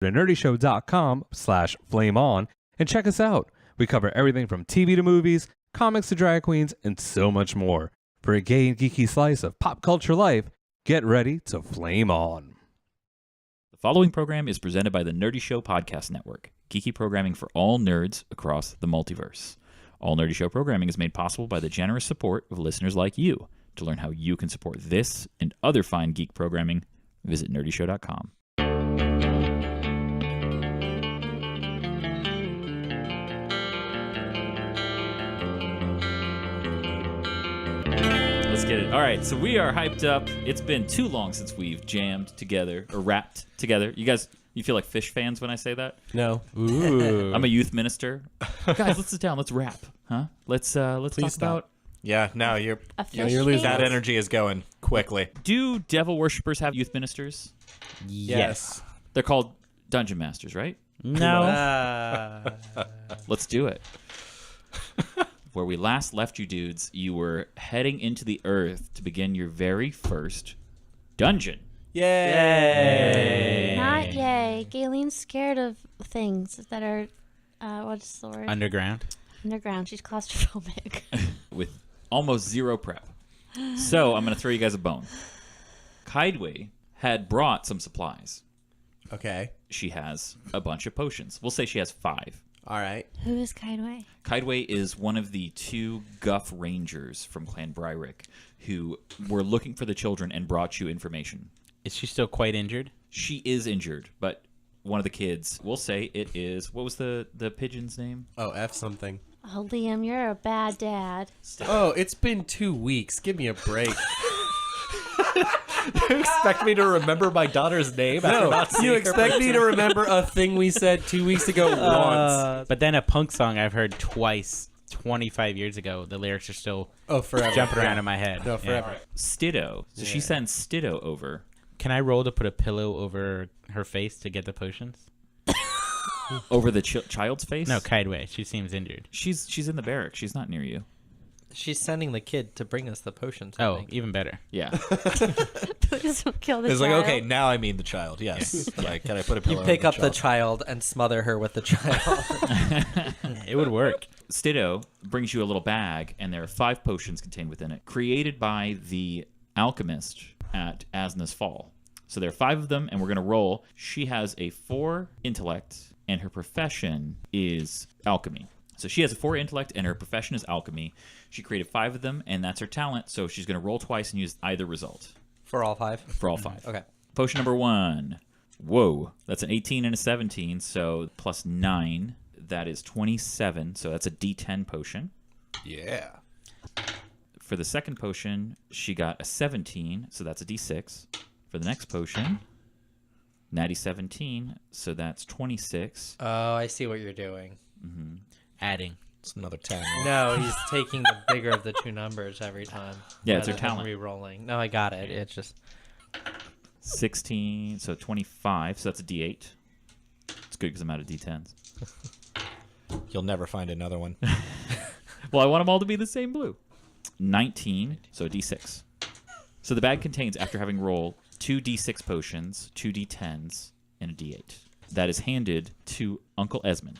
thenerdyshow.com/flameon and check us out. We cover everything from TV to movies, comics to drag queens, and so much more. For a gay and geeky slice of pop culture life, get ready to flame on. The following program is presented by the Nerdy Show Podcast Network, geeky programming for all nerds across the multiverse. All Nerdy Show programming is made possible by the generous support of listeners like you. To learn how you can support this and other fine geek programming, visit nerdyshow.com. Let's get it. All right, so we are hyped up. It's been too long since we've jammed together or rapped together. You guys, you feel like Fish fans when I say that? No. Ooh. I'm a youth minister. Guys, let's sit down. Let's rap, huh? Let's talk about. Yeah, no, you're losing. that energy is going quickly. Do devil worshippers have youth ministers? Yes. They're called dungeon masters, right? No. Let's do it. Where we last left you dudes, you were heading into the earth to begin your very first dungeon. Yay! Not yay. Galen's scared of things that are, what's the word? Underground. Underground. She's claustrophobic. With almost zero prep. So I'm going to throw you guys a bone. Kaidwe had brought some supplies. Okay. She has a bunch of potions. We'll say she has 5. All right. Who is Kaidwe? Kaidwe is one of the 2 Guff Rangers from Clan Bryrick who were looking for the children and brought you information. Is she still quite injured? She is injured, but one of the kids, we'll say it is, what was the pigeon's name? Oh, F something. Oh, Liam, you're a bad dad. Oh, it's been 2 weeks. Give me a break. You expect me to remember my daughter's name? No, you expect me to remember a thing we said 2 weeks ago once. But then a punk song I've heard twice 25 years ago. The lyrics are still Forever. jumping around in my head. No, forever. Right. Stiddo. So she sends Stiddo over. Can I roll to put a pillow over her face to get the potions? Over the child's face? No, Kaidwe. She seems injured. She's in the barrack. She's not near you. She's sending the kid to bring us the potions. Oh, even better. Yeah. Please don't kill the It's child. like, okay, now I mean the child. Yes. Like, can I put a pillow You pick on up the child and smother her with the child. It would work. Stiddo brings you a little bag, and there are 5 potions contained within it, created by the alchemist at Asna's Fall. So there are 5 of them, and we're going to roll. She has a 4 intellect, and her profession is alchemy. So she has a 4 intellect, and her profession is alchemy. She created 5 of them, and that's her talent, so she's going to roll twice and use either result. For all 5? For all 5. Okay. Potion number 1. Whoa. That's an 18 and a 17, so plus 9. That is 27, so that's a D10 potion. Yeah. For the second potion, she got a 17, so that's a D6. For the next potion, natty 17, so that's 26. Oh, I see what you're doing. Mm-hmm. Adding. It's another 10. Right? No, he's taking the bigger of the 2 numbers every time. Yeah, it's her rather than talent. Re-rolling. No, I got it. It's just 16, so 25, so that's a D8. It's good because I'm out of D10s. You'll never find another one. Well, I want them all to be the same blue. 19, so a D6. So the bag contains, after having rolled, 2 D6 potions, 2 D10s, and a D8. That is handed to Uncle Esmond.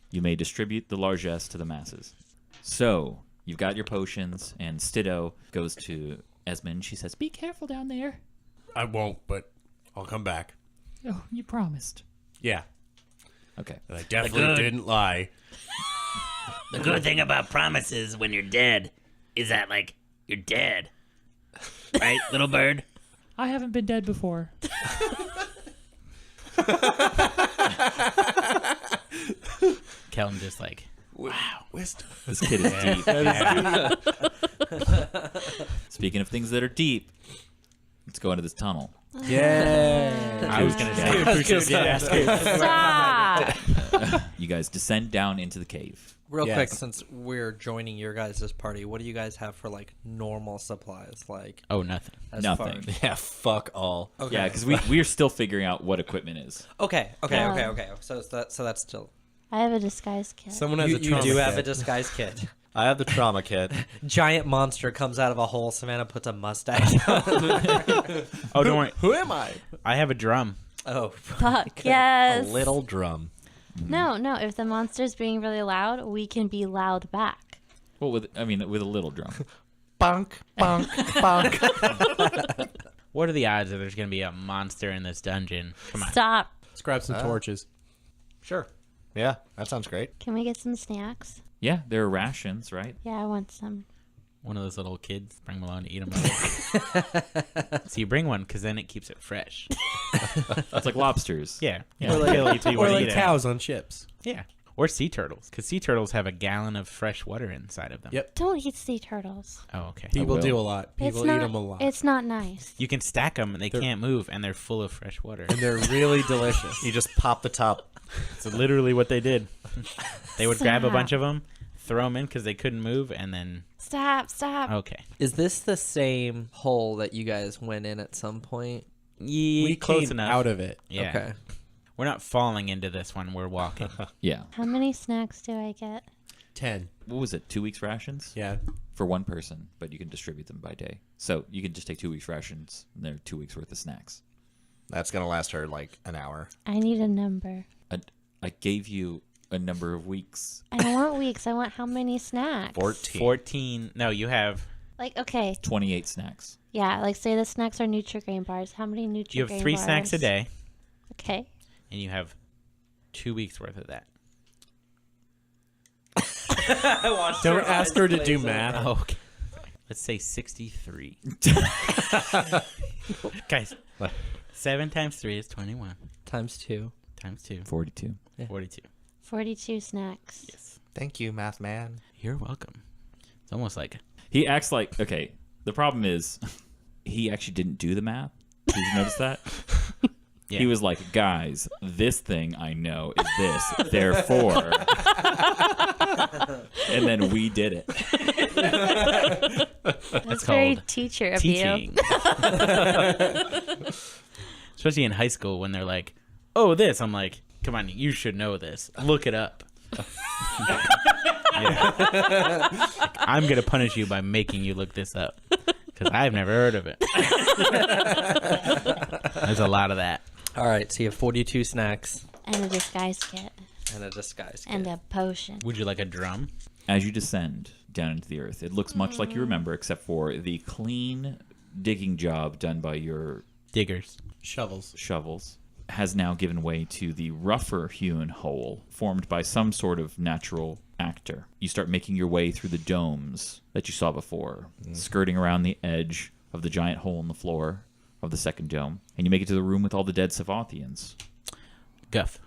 You may distribute the largesse to the masses. So, you've got your potions, and Stiddo goes to Esmond. She says, "Be careful down there." I won't, but I'll come back. Oh, you promised. Yeah. Okay. And I definitely didn't lie. The good thing about promises when you're dead is that, like, you're dead. Right, little bird? I haven't been dead before. Kelton just like, Wow. Wisdom. This kid is deep. Speaking of things that are deep, let's go into this tunnel. yeah. I was going to say, Stop! You guys descend down into the cave. real Yes. quick, since we're joining your guys' party. What do you guys have for like normal supplies? Like Oh, nothing. as Nothing. far- Yeah, fuck all. Okay. Yeah, because we're still figuring out what equipment is. Okay. Yeah. So that's still. I have a disguise kit. Someone has You a trauma do have a kit. disguise kit. I have the trauma kit. Giant monster comes out of a hole. Savannah puts a mustache on. Oh, don't worry. Who am I? I have a drum. Oh, Fuck A yes. little drum. No. If the monster's being really loud, we can be loud back. Well, with a little drum. Bonk, bonk, bonk. What are the odds that there's going to be a monster in this dungeon? Come on. Stop. Let's grab some torches. Sure. Yeah, that sounds great. Can we get some snacks? Yeah, there are rations, right? Yeah, I want some. One of those little kids, bring them along to eat them. So you bring one because then it keeps it fresh. It's like lobsters. Yeah. Yeah. Or like, Or like cows on ships. Yeah. Or sea turtles, because sea turtles have a gallon of fresh water inside of them. Yep. Don't eat sea turtles. Oh, okay. People will. do a lot. People eat them a lot. It's not nice. You can stack them and they can't move, and they're full of fresh water. And they're really delicious. You just pop the top. That's literally what they did. They would grab a Stop. bunch of them, throw them in because they couldn't move, and then Stop. okay. Is this the same hole that you guys went in at some point? Yeah, We close came enough. out of it. Yeah. Okay. We're not falling into this one. We're walking. Yeah. How many snacks do I get? 10. What was it? 2 weeks rations? Yeah. For one person, but you can distribute them by day. So you can just take 2 weeks rations, and they're 2 weeks worth of snacks. That's going to last her like an hour. I need a number. I gave you a number of weeks. I don't want weeks. I want how many snacks? 14. 14. No, you have. Like, okay. 28 snacks. Yeah, like say the snacks are Nutri-Grain bars. How many Nutri-Grain You have 3 bars? snacks a day, Okay. and you have 2 weeks worth of that. Don't ask her to do math. Oh, okay. Let's say 63. Guys, 7 times 3 is 21. Times 2. Times 2. 42. 42. 42 snacks. Yes. Thank you, math man. You're welcome. It's almost like He acts like, okay, the problem is he actually didn't do the math. Did you notice that? Yeah. He was like, guys, this thing I know is this, therefore. And then we did it. That's very called teacher of teaching. you. Especially in high school when they're like, oh, this. I'm like, come on, you should know this. Look it up. Yeah. I'm going to punish you by making you look this up because I've never heard of it. There's a lot of that. All right, so you have 42 snacks And a disguise kit. and a disguise kit. And a potion. Would you like a drum? As you descend down into the earth, it looks much like you remember, except for the clean digging job done by your Diggers. Shovels. shovels has now given way to the rougher hewn hole formed by some sort of natural actor. You start making your way through the domes that you saw before, skirting around the edge of the giant hole in the floor of the second dome, and you make it to the room with all the dead Savathians. Guff.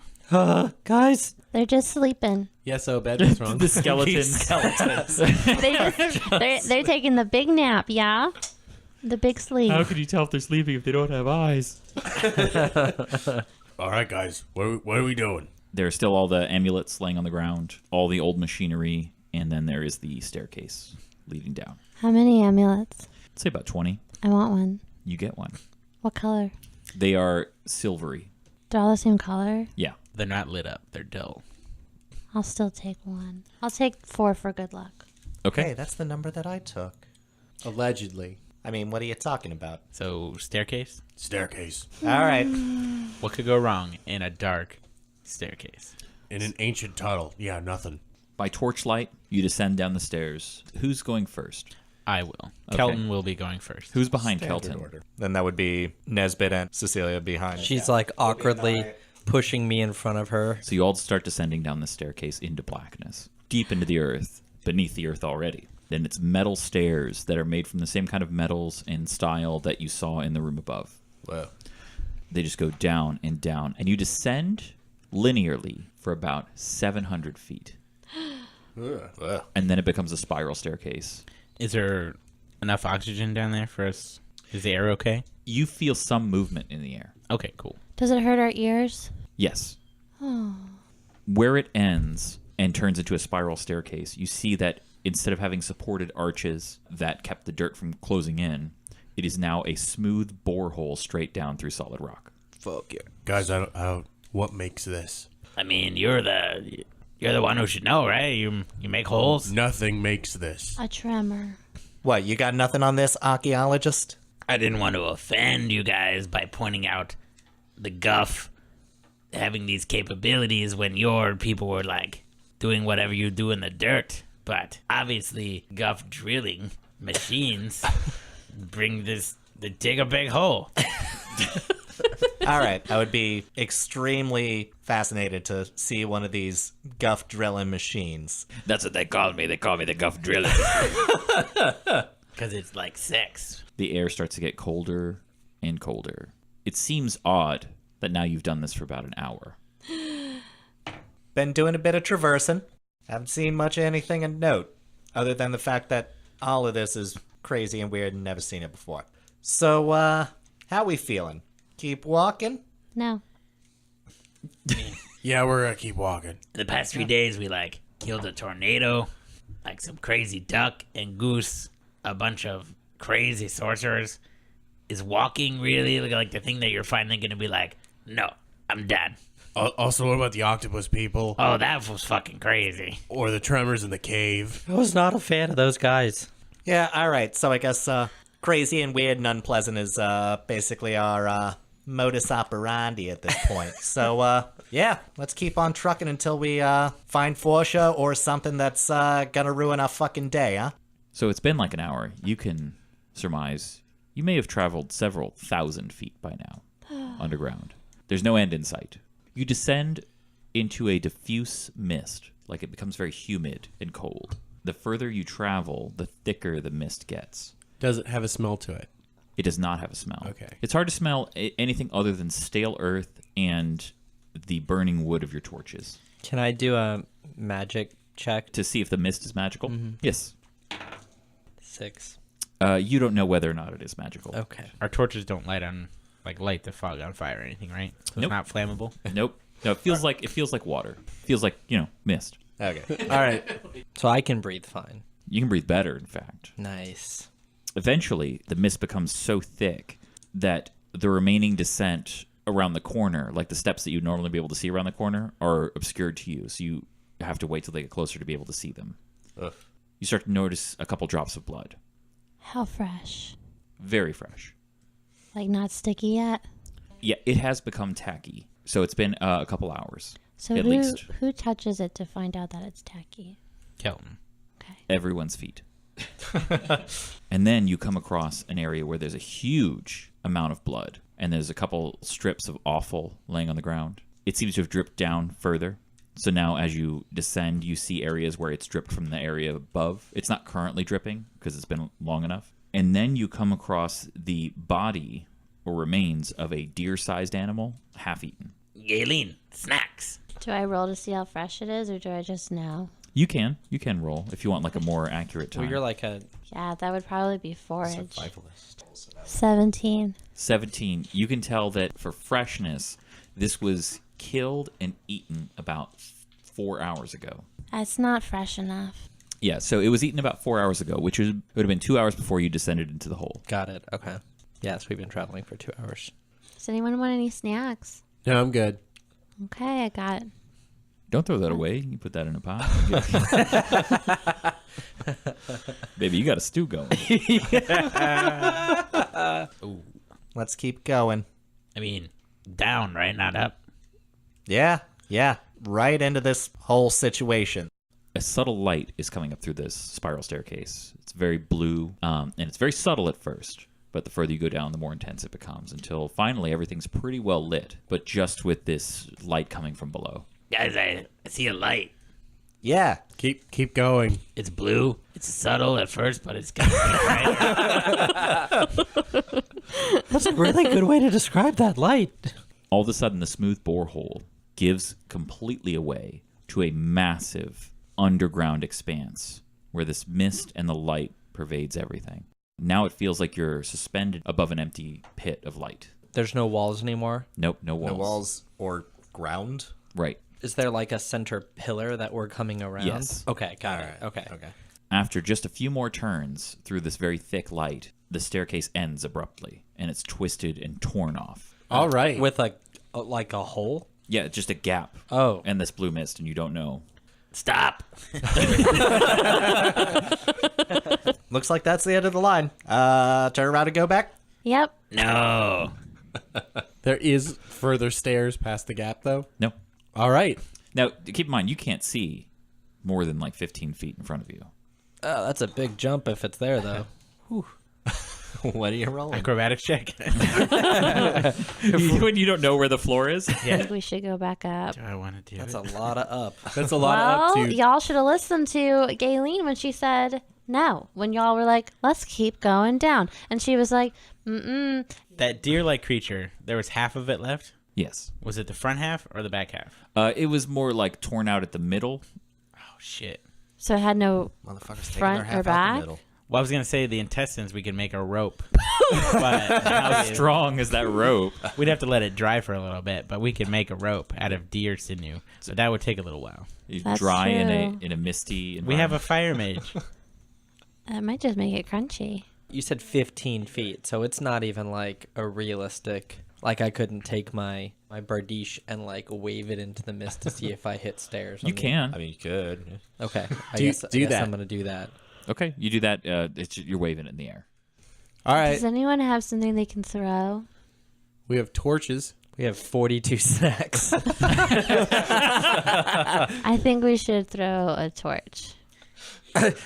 Guys, They're just sleeping. Yes, Obed, what's wrong? The skeletons. They're taking the big nap, yeah? The big sleep. How could you tell if they're sleeping if they don't have eyes? All right, guys. What are we doing? There are still all the amulets laying on the ground, all the old machinery, and then there is the staircase leading down. How many amulets? I'd say about 20. I want one. You get one. What color? They are silvery. They're all the same color? Yeah. They're not lit up. They're dull. I'll still take one. I'll take 4 for good luck. Okay. Hey, that's the number that I took. Allegedly. I mean, what are you talking about? So, staircase? Staircase. All right. What could go wrong in a dark staircase? In an ancient tunnel. Yeah, nothing. By torchlight, you descend down the stairs. Who's going first? I will. Okay. Kelton will be going first. Who's behind Standard Kelton? order. Then that would be Nesbit and Cecilia behind. she's like awkwardly pushing me in front of her. So you all start descending down the staircase into blackness, deep into the earth, beneath the earth already. Then it's metal stairs that are made from the same kind of metals and style that you saw in the room above. Whoa. They just go down, and you descend linearly for about 700 feet. Whoa. And then it becomes a spiral staircase. Is there enough oxygen down there for us? Is the air okay? You feel some movement in the air. Okay, cool. Does it hurt our ears? Yes. Where it ends and turns into a spiral staircase, you see that instead of having supported arches that kept the dirt from closing in, it is now a smooth borehole straight down through solid rock. Fuck yeah. Guys, I don't what makes this? I mean, you're the one who should know, right? You make holes. Nothing makes this. A tremor. What, you got nothing on this, archaeologist? I didn't want to offend you guys by pointing out the guff having these capabilities when your people were like doing whatever you do in the dirt. But obviously, guff drilling machines they dig a big hole. All right, I would be extremely fascinated to see one of these guff drilling machines. That's what they call me. They call me the guff driller. Because it's like sex. The air starts to get colder and colder. It seems odd that now you've done this for about an hour. Been doing a bit of traversing. Haven't seen much of anything of note, other than the fact that all of this is crazy and weird and never seen it before. So, how we feeling? Keep walking? No. Yeah, we're gonna keep walking. The past 3 days, we like killed a tornado, like some crazy duck and goose, a bunch of crazy sorcerers. Is walking really like the thing that you're finally gonna be like, no, I'm done? Also, what about the octopus people? Oh, that was fucking crazy. Or the tremors in the cave? I was not a fan of those guys. Yeah, all right. So I guess crazy and weird and unpleasant is basically our modus operandi at this point. So, yeah, let's keep on trucking until we find Forsha or something that's gonna ruin our fucking day, huh? So it's been like an hour. You can surmise you may have traveled several thousand feet by now underground. There's no end in sight. You descend into a diffuse mist, like it becomes very humid and cold. The further you travel, the thicker the mist gets. Does it have a smell to it? It does not have a smell. Okay. It's hard to smell anything other than stale earth and the burning wood of your torches. Can I do a magic check? To see if the mist is magical? Yes. 6. You don't know whether or not it is magical. Okay. Our torches don't light the fog on fire or anything, right? So Nope. It's not flammable. Nope. No, it feels like water. It feels like, mist. Okay. All right. So I can breathe fine. You can breathe better, in fact. Nice. Eventually, the mist becomes so thick that the remaining descent around the corner, like the steps that you'd normally be able to see around the corner, are obscured to you. So you have to wait till they get closer to be able to see them. Ugh. You start to notice a couple drops of blood. How fresh? Very fresh. Like not sticky yet? Yeah, it has become tacky. So it's been a couple hours. So At least. who touches it to find out that it's tacky? Kelton. Okay. Everyone's feet. And then you come across an area where there's a huge amount of blood, and there's a couple strips of offal laying on the ground. It seems to have dripped down further. So now as you descend, you see areas where it's dripped from the area above. It's not currently dripping because it's been long enough. And then you come across the body or remains of a deer-sized animal, half-eaten. Galen, snacks. Do I roll to see how fresh it is, or do I just know? You can roll if you want like a more accurate time. Well, you're like a Yeah, that would probably be forage. Survivalist. 17. 17. You can tell that for freshness, this was killed and eaten about 4 hours ago. That's not fresh enough. Yeah, so it was eaten about 4 hours ago, which would have been 2 hours before you descended into the hole. got it. Okay. Yes, we've been traveling for 2 hours. Does anyone want any snacks? No, I'm good. Okay, I got Don't throw that away. You put that in a pot. Baby, you got a stew going. Let's keep going. I mean, down, right? Not up. Yeah. Right into this whole situation. A subtle light is coming up through this spiral staircase. It's very blue, and it's very subtle at first. But the further you go down, the more intense it becomes, until finally everything's pretty well lit, but just with this light coming from below. Guys, I see a light. Yeah. Keep going. It's blue. It's subtle at first, but it's getting bright. That's a really good way to describe that light. All of a sudden, the smooth borehole gives completely away to a massive underground expanse where this mist and the light pervades everything. Now it feels like you're suspended above an empty pit of light. There's no walls anymore. Nope, no walls. No walls or ground? Right. Is there like a center pillar that we're coming around? Yes. Okay, got it. Alright, Okay. After just a few more turns through this very thick light, the staircase ends abruptly, and it's twisted and torn off. All right. With like a hole? Yeah, just a gap. Oh. And this blue mist, and you don't know. Stop. Looks like that's the end of the line. Turn around and go back. Yep. No. There is further stairs past the gap, though. No. All right. Now, keep in mind, you can't see more than like 15 feet in front of you. Oh, that's a big jump if it's there, though. What are you rolling? Acrobatics check. When you don't know where the floor is? I think we should go back up. Do I want to do That's it? a lot of up. That's a lot up Well, to. y'all should have listened to Gayleen when she said no. When y'all were like, let's keep going down. And she was like, mm-mm. That deer-like creature, there was half of it left? Yes. Was it the front half or the back half? It was more like torn out at the middle. Oh, shit. So it had no Motherfuckers taking Front their or half out back? the middle. Well, I was going to say the intestines, we could make a rope. But How strong is that rope? we'd have to let it dry for a little bit, but we could make a rope out of deer sinew. So that would take a little while. That's Dry true. in a misty We have a environment. fire mage. That might just make it crunchy. You said 15 feet, so it's not even like a realistic. Like I couldn't take my bardiche and like wave it into the mist to see if I hit stairs. You can. I mean, you could. Okay. I Do guess that. I'm gonna do that. Okay, you do that. You're waving it in the air. All right. Does anyone have something they can throw? We have torches. We have 42 snacks. I think we should throw a torch.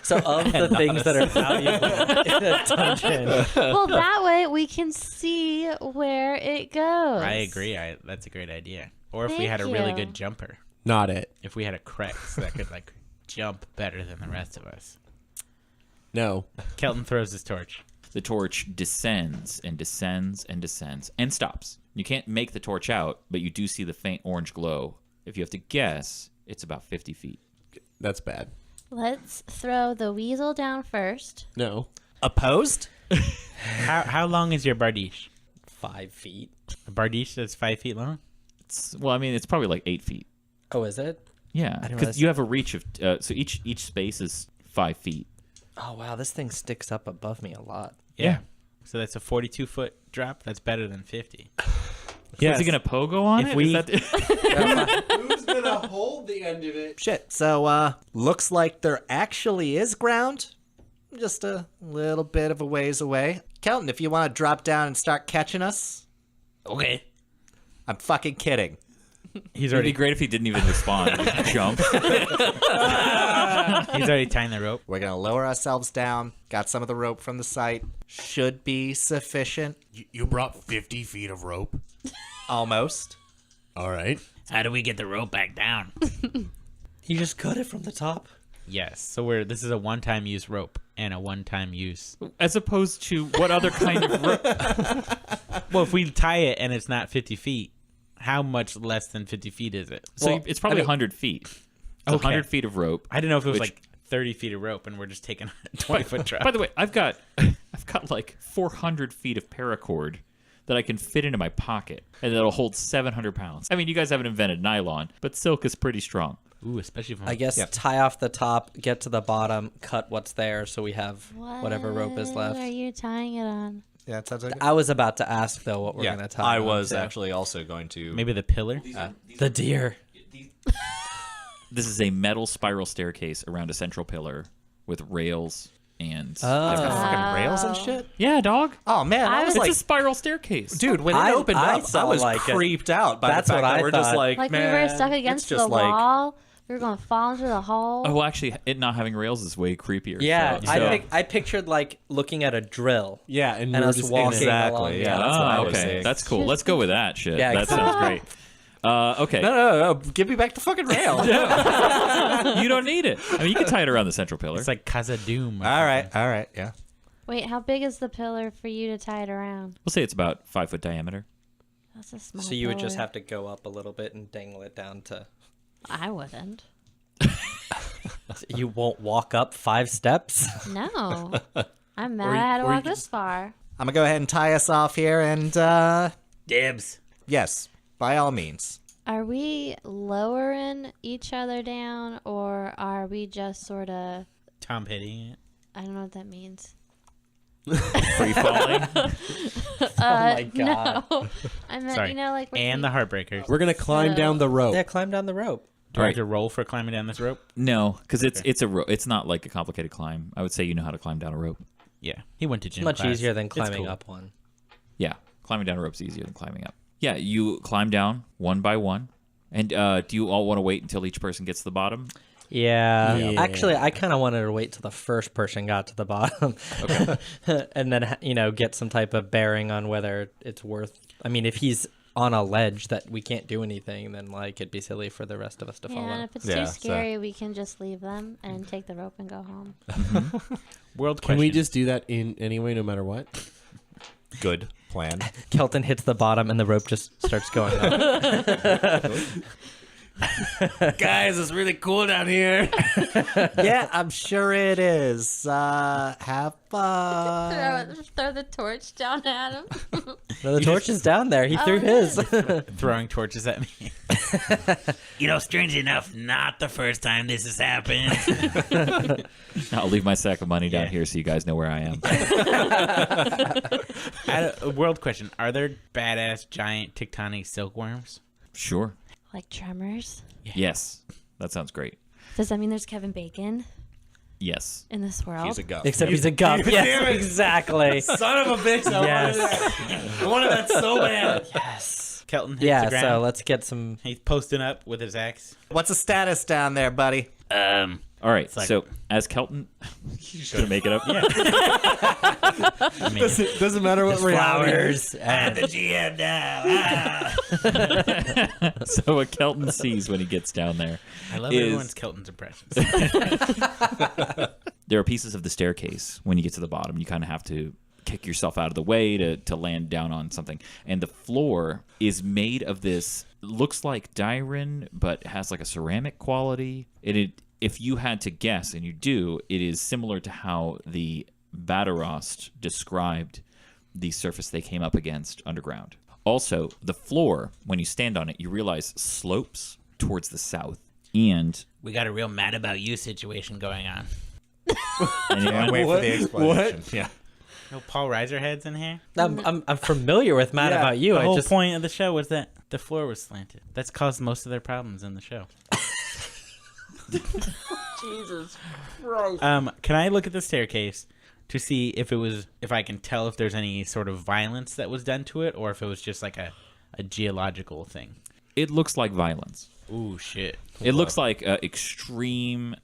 So of the things that are valuable in a dungeon, Well, that way we can see where it goes. I agree. That's a great idea. Or if we had a Thank really you. good jumper. Not it. If we had a Crex that could like jump better than the rest of us. No. Kelton throws his torch. The torch descends and descends and descends and stops. You can't make the torch out, but you do see the faint orange glow. If you have to guess, it's about 50 feet. That's bad. Let's throw the weasel down first. No. Opposed? How long is your bardiche? 5 feet. A bardiche that's 5 feet long? It's probably like 8 feet. Oh, is it? Yeah, didn't because realize- you have a reach of so each space is 5 feet. Oh wow, this thing sticks up above me a lot. Yeah. So that's a 42-foot drop. That's better than 50. Is he gonna pogo on If it? we- Is that Who's gonna hold the end of it? Shit. So, looks like there actually is ground. Just a little bit of a ways away. Kelton, if you want to drop down and start catching us. Okay. I'm fucking kidding. He's It'd be already great if he didn't even respond. He just jump. he's already tying the rope. We're going to lower ourselves down. Got some of the rope from the site. Should be sufficient. You brought 50 feet of rope. Almost. All right. How do we get the rope back down? You just cut it from the top. Yes. So this is a one-time use rope and a one-time use. As opposed to what other kind of rope? Well, if we tie it and it's not 50 feet, how much less than 50 feet is it? So it's probably 100 feet. It's Okay. 100 feet of rope. I didn't know if it was Which- like 30 feet of rope and we're just taking a 20-foot drop. By the way, I've got like 400 feet of paracord that I can fit into my pocket, and that'll hold 700 pounds. I mean, you guys haven't invented nylon, but silk is pretty strong. Ooh, especially from I guess tie off the top, get to the bottom, cut what's there, so we have whatever rope is What left. are you tying it on? Yeah, it sounds like I was about to ask though what we're gonna tie. I on was to. actually also going to. maybe the pillar. the deer. This is a metal spiral staircase around a central pillar with rails and... fucking rails and shit. Yeah, dog. Oh, man. I was It's like, a spiral staircase. dude, when it I opened up, I saw was like it. creeped out by That's the fact what that I we're just thought. like, Like man, we were stuck against it's the just like, wall. We were going to fall into the hole. Oh, well, actually, it not having rails is way creepier. Yeah, so- I pictured like looking at a drill. Yeah, and, And we're us just walking Exactly, along. yeah. That's what I was okay. saying. That's cool. Let's go with that shit. Yeah, That sounds great. Okay. No, give me back the fucking rail. You don't need it. I mean, you can tie it around the central pillar. It's like Casa Doom. or all something. right, yeah. Wait, how big is the pillar for you to tie it around? We'll say it's about 5 foot diameter. That's a small So you would just pillar. have to go up a little bit and dangle it down to. I wouldn't. You won't walk up 5 steps. No. I'm mad I had to walk this far. I'm going to go ahead and tie us off here, and, Dibs. yes, by all means. Are we lowering each other down, or are we just sort of... Tom hitting it. I don't know what that means. Free falling. Oh my god! No. I meant, Sorry. you know, like... when And we- the Heartbreakers. We're gonna climb So- down the rope. Yeah, climb down the rope. Do I have to roll for climbing down this rope? No, because it's a rope. It's not like a complicated climb. I would say you know how to climb down a rope. Yeah. He went to It's gym much class. easier than It's climbing cool. up one. Yeah, climbing down a rope is easier than climbing up. Yeah, you climb down one by one. And do you all want to wait until each person gets to the bottom? Yeah. Yeah. Actually, I kind of wanted to wait till the first person got to the bottom. Okay. And then, get some type of bearing on whether it's worth. I mean, if he's on a ledge that we can't do anything, then like it'd be silly for the rest of us to Yeah, follow. and if it's Yeah, too so- scary, we can just leave them and take the rope and go home. World Can question. we just do that in any way, no matter what? Good plan. Kelton hits the bottom and the rope just starts going up. Guys, it's really cool down here. Yeah, I'm sure it is. Have fun. Throw the torch down at him. No, the torch is down there. He threw his. throwing torches at me? You know, strangely enough, not the first time this has happened. I'll leave my sack of money down Yeah. here so you guys know where I am. A world question. Are there badass giant tectonic silkworms? Sure. Like tremors. Yes. That sounds great. Does that mean there's Kevin Bacon Yes. in this world? He's a guff. Except he's a gup. Yes, exactly. Son of a bitch. Yes. I wanted that so bad. Yes. Kelton hits Yeah, the ground. so let's get some. He's posting up with his axe. What's the status down there, buddy? All right. like- So as Kelton, you're just going to make it up? Yeah. I mean, Doesn't matter what reality. Flowers. I'm the GM now. Ah. So what Kelton sees when he gets down there, I love is- everyone's Kelton's impressions. there are pieces of the staircase when you get to the bottom. You kind of have to kick yourself out of the way to land down on something. And the floor is made of this, looks like Dyren, but has like a ceramic quality. If you had to guess, and you do, it is similar to how the Vadarost described the surface they came up against underground. Also, the floor, when you stand on it, you realize slopes towards the south. And We got a real mad about you situation going on. anyone? Wait for the explanation. Yeah. No Paul Reiser heads in here. I'm familiar with Mad Yeah, About You. The I whole just point of the show was that the floor was slanted. That's caused most of their problems in the show. Jesus. Can I look at the staircase to see if I can tell if there's any sort of violence that was done to it, or if it was just like a geological thing? It looks like violence. Ooh, shit. It looks like extreme,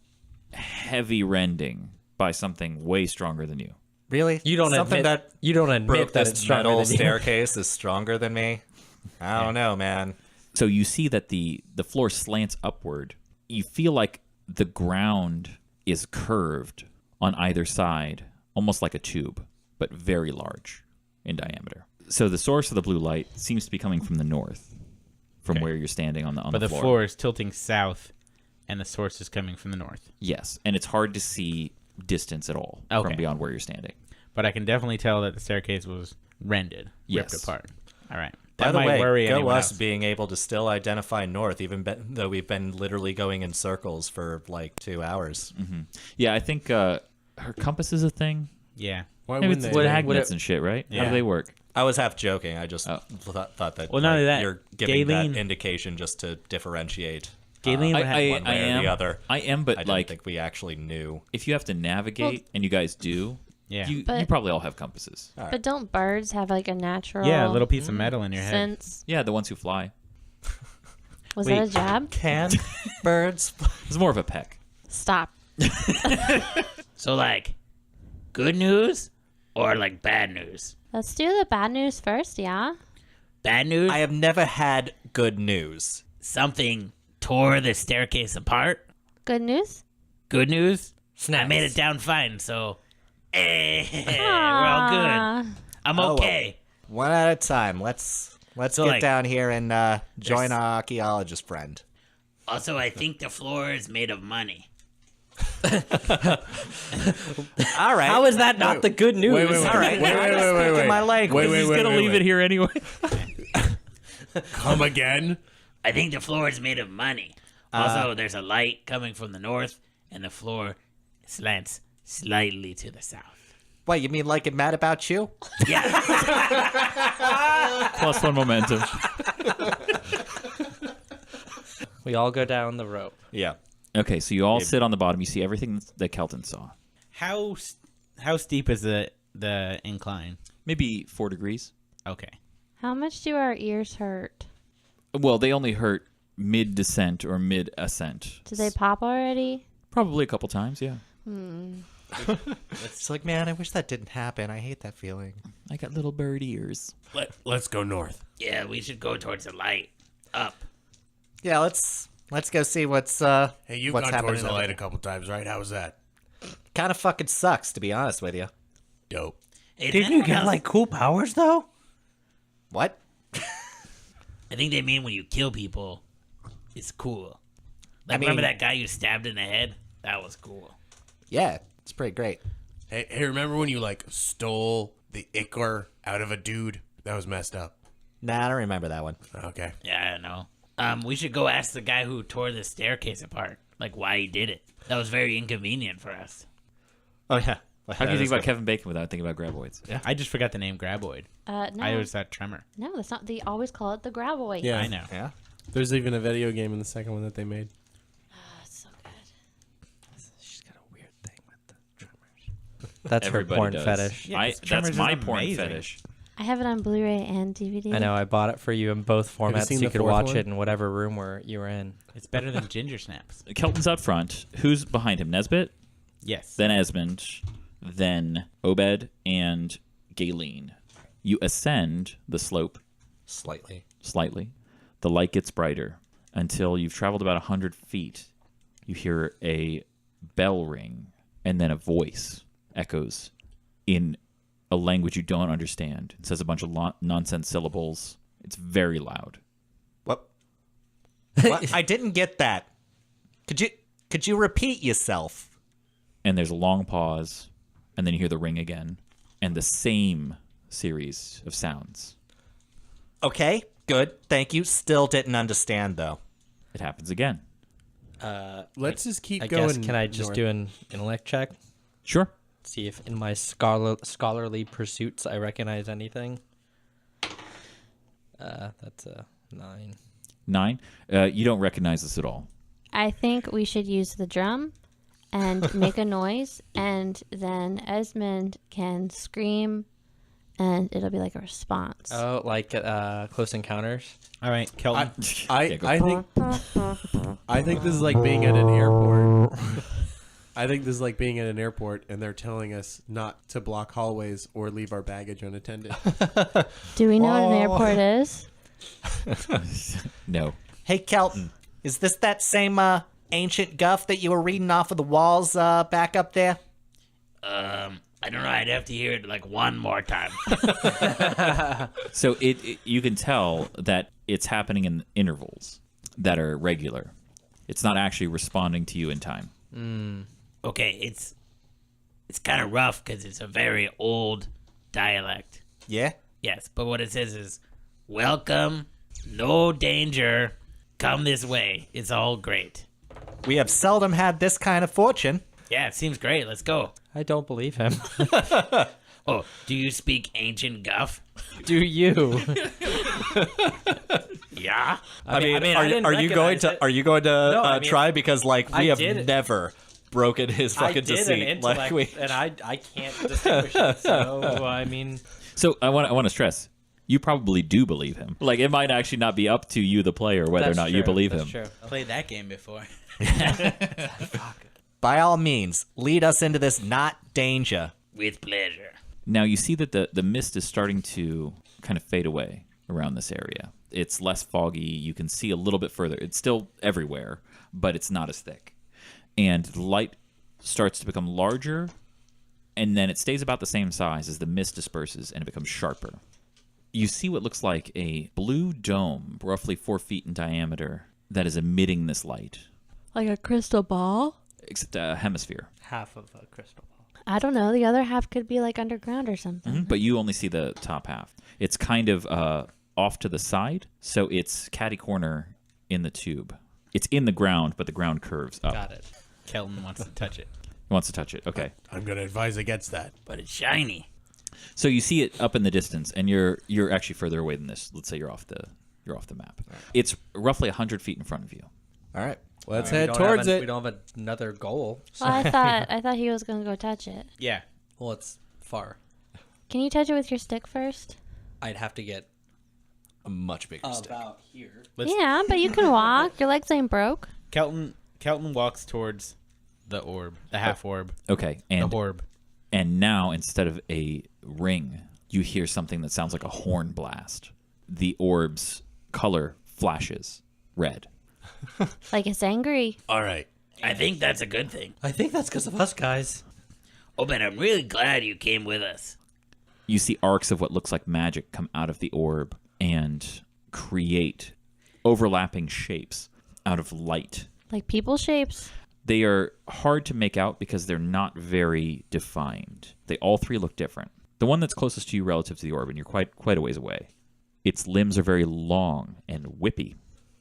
heavy rending by something way stronger than you. Really? you don't Something admit that you don't admit broke that this it's stronger metal than you. staircase is stronger than me. I don't know, man. So you see that the floor slants upward. You feel like the ground is curved on either side, almost like a tube, but very large in diameter. So the source of the blue light seems to be coming from the north, from Okay. where you're standing on But the the floor is tilting south, and the source is coming from the north. Yes, and it's hard to see distance at all Okay. from beyond where you're standing. But I can definitely tell that the staircase was rended, ripped Yes. apart. All right. By That the might way, worry go anyone us else. being able to still identify north, even though we've been literally going in circles for like 2 hours. Yeah, I think her compass is a thing. Yeah. Why Maybe wouldn't it's they? magnets and shit, right? How Yeah. do they work? I was half joking. I just Oh. thought that, Well, not only that, you're giving Galen- that indication just to differentiate Galen would have one way or the other. I am, but I didn't like, think we actually knew. if you have to navigate, and you guys do, Yeah. you But- probably all have compasses. But don't birds have like a natural Yeah, a little piece of metal in your head. sense? Yeah, the ones who fly. Was Wait. that a jab? Can birds? It's more of a peck. Stop. So, like, good news or like bad news? Let's do the bad news first, yeah? Bad news? I have never had good news. Something tore the staircase apart. Good news? Good news? Snaps. I made it down fine, so we're all good. Ah, I'm well. okay. One at a time. Let's So, get like, down here and join there's- our archaeologist friend. Also, I think the floor is made of money. All right. How is that not the good news? Wait. All right. Wait. My language. Wait. here anyway. Come again? I think the floor is made of money. Also, there's a light coming from the north, and the floor slants slightly to the south. What, you mean like it mad about you? Yeah. +1 momentum. We all go down the rope. Yeah. Okay, so you all sit on the bottom. You see everything that Kelton saw. How steep is the incline? Maybe 4 degrees. Okay. How much do our ears hurt? Well, they only hurt mid-descent or mid-ascent. Do they pop already? Probably a couple times, yeah. It's like, man, I wish that didn't happen. I hate that feeling. I got little bird ears. Let's go north. Yeah, we should go towards the light. Up. Yeah, let's go see what's Hey, you've what's gone happening towards the over light there. a couple times, right? How was that? Kind of fucking sucks, to be honest with you. Dope. Hey, Didn't you get like cool powers though? What? I think they mean when you kill people, it's cool. Like, I mean- remember that guy you stabbed in the head? That was cool. Yeah, it's pretty great. Hey, remember when you like stole the ichor out of a dude? That was messed up. Nah, I don't remember that one. Okay. Yeah, I don't know. We should go ask the guy who tore the staircase apart, like why he did it. That was very inconvenient for us. Oh yeah. How do you think about Kevin Bacon without thinking about graboids? Yeah. I just forgot the name Graboid. No. I always thought Tremor. No, that's not. They always call it the graboid. Yeah. I know. Yeah. There's even a video game in the second one that they made. That's so good. She's got a weird thing with the tremors. That's Everybody her porn does. fetish. Yeah, 'cause That's Tremors my is porn amazing. fetish. I have it on Blu-ray and DVD. I know. I bought it for you in both you formats so seen you the could fourth watch one? it in whatever room where you were in. It's better than Ginger Snaps. Kelton's out front. Who's behind him? Nesbit, Yes. then Esmond, then Obed, and Galen. You ascend the slope Slightly. slightly. The light gets brighter until you've traveled about 100 feet. You hear a bell ring, and then a voice echoes in a language you don't understand. It says a bunch of nonsense syllables. It's very loud. What? What? I didn't get that. Could you repeat yourself? And there's a long pause, and then you hear the ring again, and the same series of sounds. Okay, good. Thank you. Still didn't understand though. It happens again. Let's just keep I going. guess, can I just north. do an intellect check? Sure. See if in my scholarly pursuits I recognize anything. That's a 9. 9. You don't recognize this at all. I think we should use the drum and make a noise, and then Esmond can scream, and it'll be like a response. Oh, like Close Encounters? All right, Kelton. I think this is like being at an airport. I think this is like being at an airport and they're telling us not to block hallways or leave our baggage unattended. Do we know what an airport is? No. Hey, Kelton, is this that same ancient guff that you were reading off of the walls back up there? I don't know. I'd have to hear it like one more time. So you can tell that it's happening in intervals that are regular. It's not actually responding to you in time. Okay, it's kind of rough because it's a very old dialect. Yeah? Yes, but what it says is, "Welcome, no danger, come this way. It's all great." We have seldom had this kind of fortune. Yeah, it seems great. Let's go. I don't believe him. Oh, do you speak ancient guff? Do you? Yeah. I mean, I didn't are you going recognize to it. are you going to No, I mean, try? Because like I we have did- never broken his I fucking did an deceit. intellect, Like we, and I can't distinguish it. So, I mean... So I want to stress, you probably do believe him. Like, it might actually not be up to you, the player, whether or That's not you true, believe that's him. True. Played that game before. by all means, lead us into this not danger. With pleasure. Now you see that the mist is starting to kind of fade away around this area. It's less foggy. You can see a little bit further. It's still everywhere, but it's not as thick. And the light starts to become larger, and then it stays about the same size as the mist disperses and it becomes sharper. You see what looks like a blue dome, roughly 4 feet in diameter, that is emitting this light. Like a crystal ball? Except a hemisphere. Half of a crystal ball. I don't know. The other half could be like underground or something. But you only see the top half. It's kind of off to the side, so it's catty corner in the tube. It's in the ground, but the ground curves up. Got it. Kelton wants to touch it. He wants to touch it. Okay. I'm going to advise against that. But it's shiny. So you see it up in the distance, and you're actually further away than this. Let's say you're off the map. It's roughly 100 feet in front of you. All right. Let's We head don't towards have it. We don't have another goal. So. Well, I thought he was gonna go touch it. Yeah. Well, it's far. Can you touch it with your stick first? I'd have to get a much bigger stick. About here. Yeah, but you can walk. Your legs ain't broke. Kelton walks towards the orb, the half orb, Okay, the and orb. and now instead of a ring, you hear something that sounds like a horn blast. The orb's color flashes red. Like it's angry. All right. I think that's a good thing. I think that's because of us guys. Oh, but I'm really glad you came with us. You see arcs of what looks like magic come out of the orb and create overlapping shapes out of light. Like people shapes. They are hard to make out because they're not very defined. They all three look different. The one that's closest to you relative to the orb, and you're quite a ways away, its limbs are very long and whippy.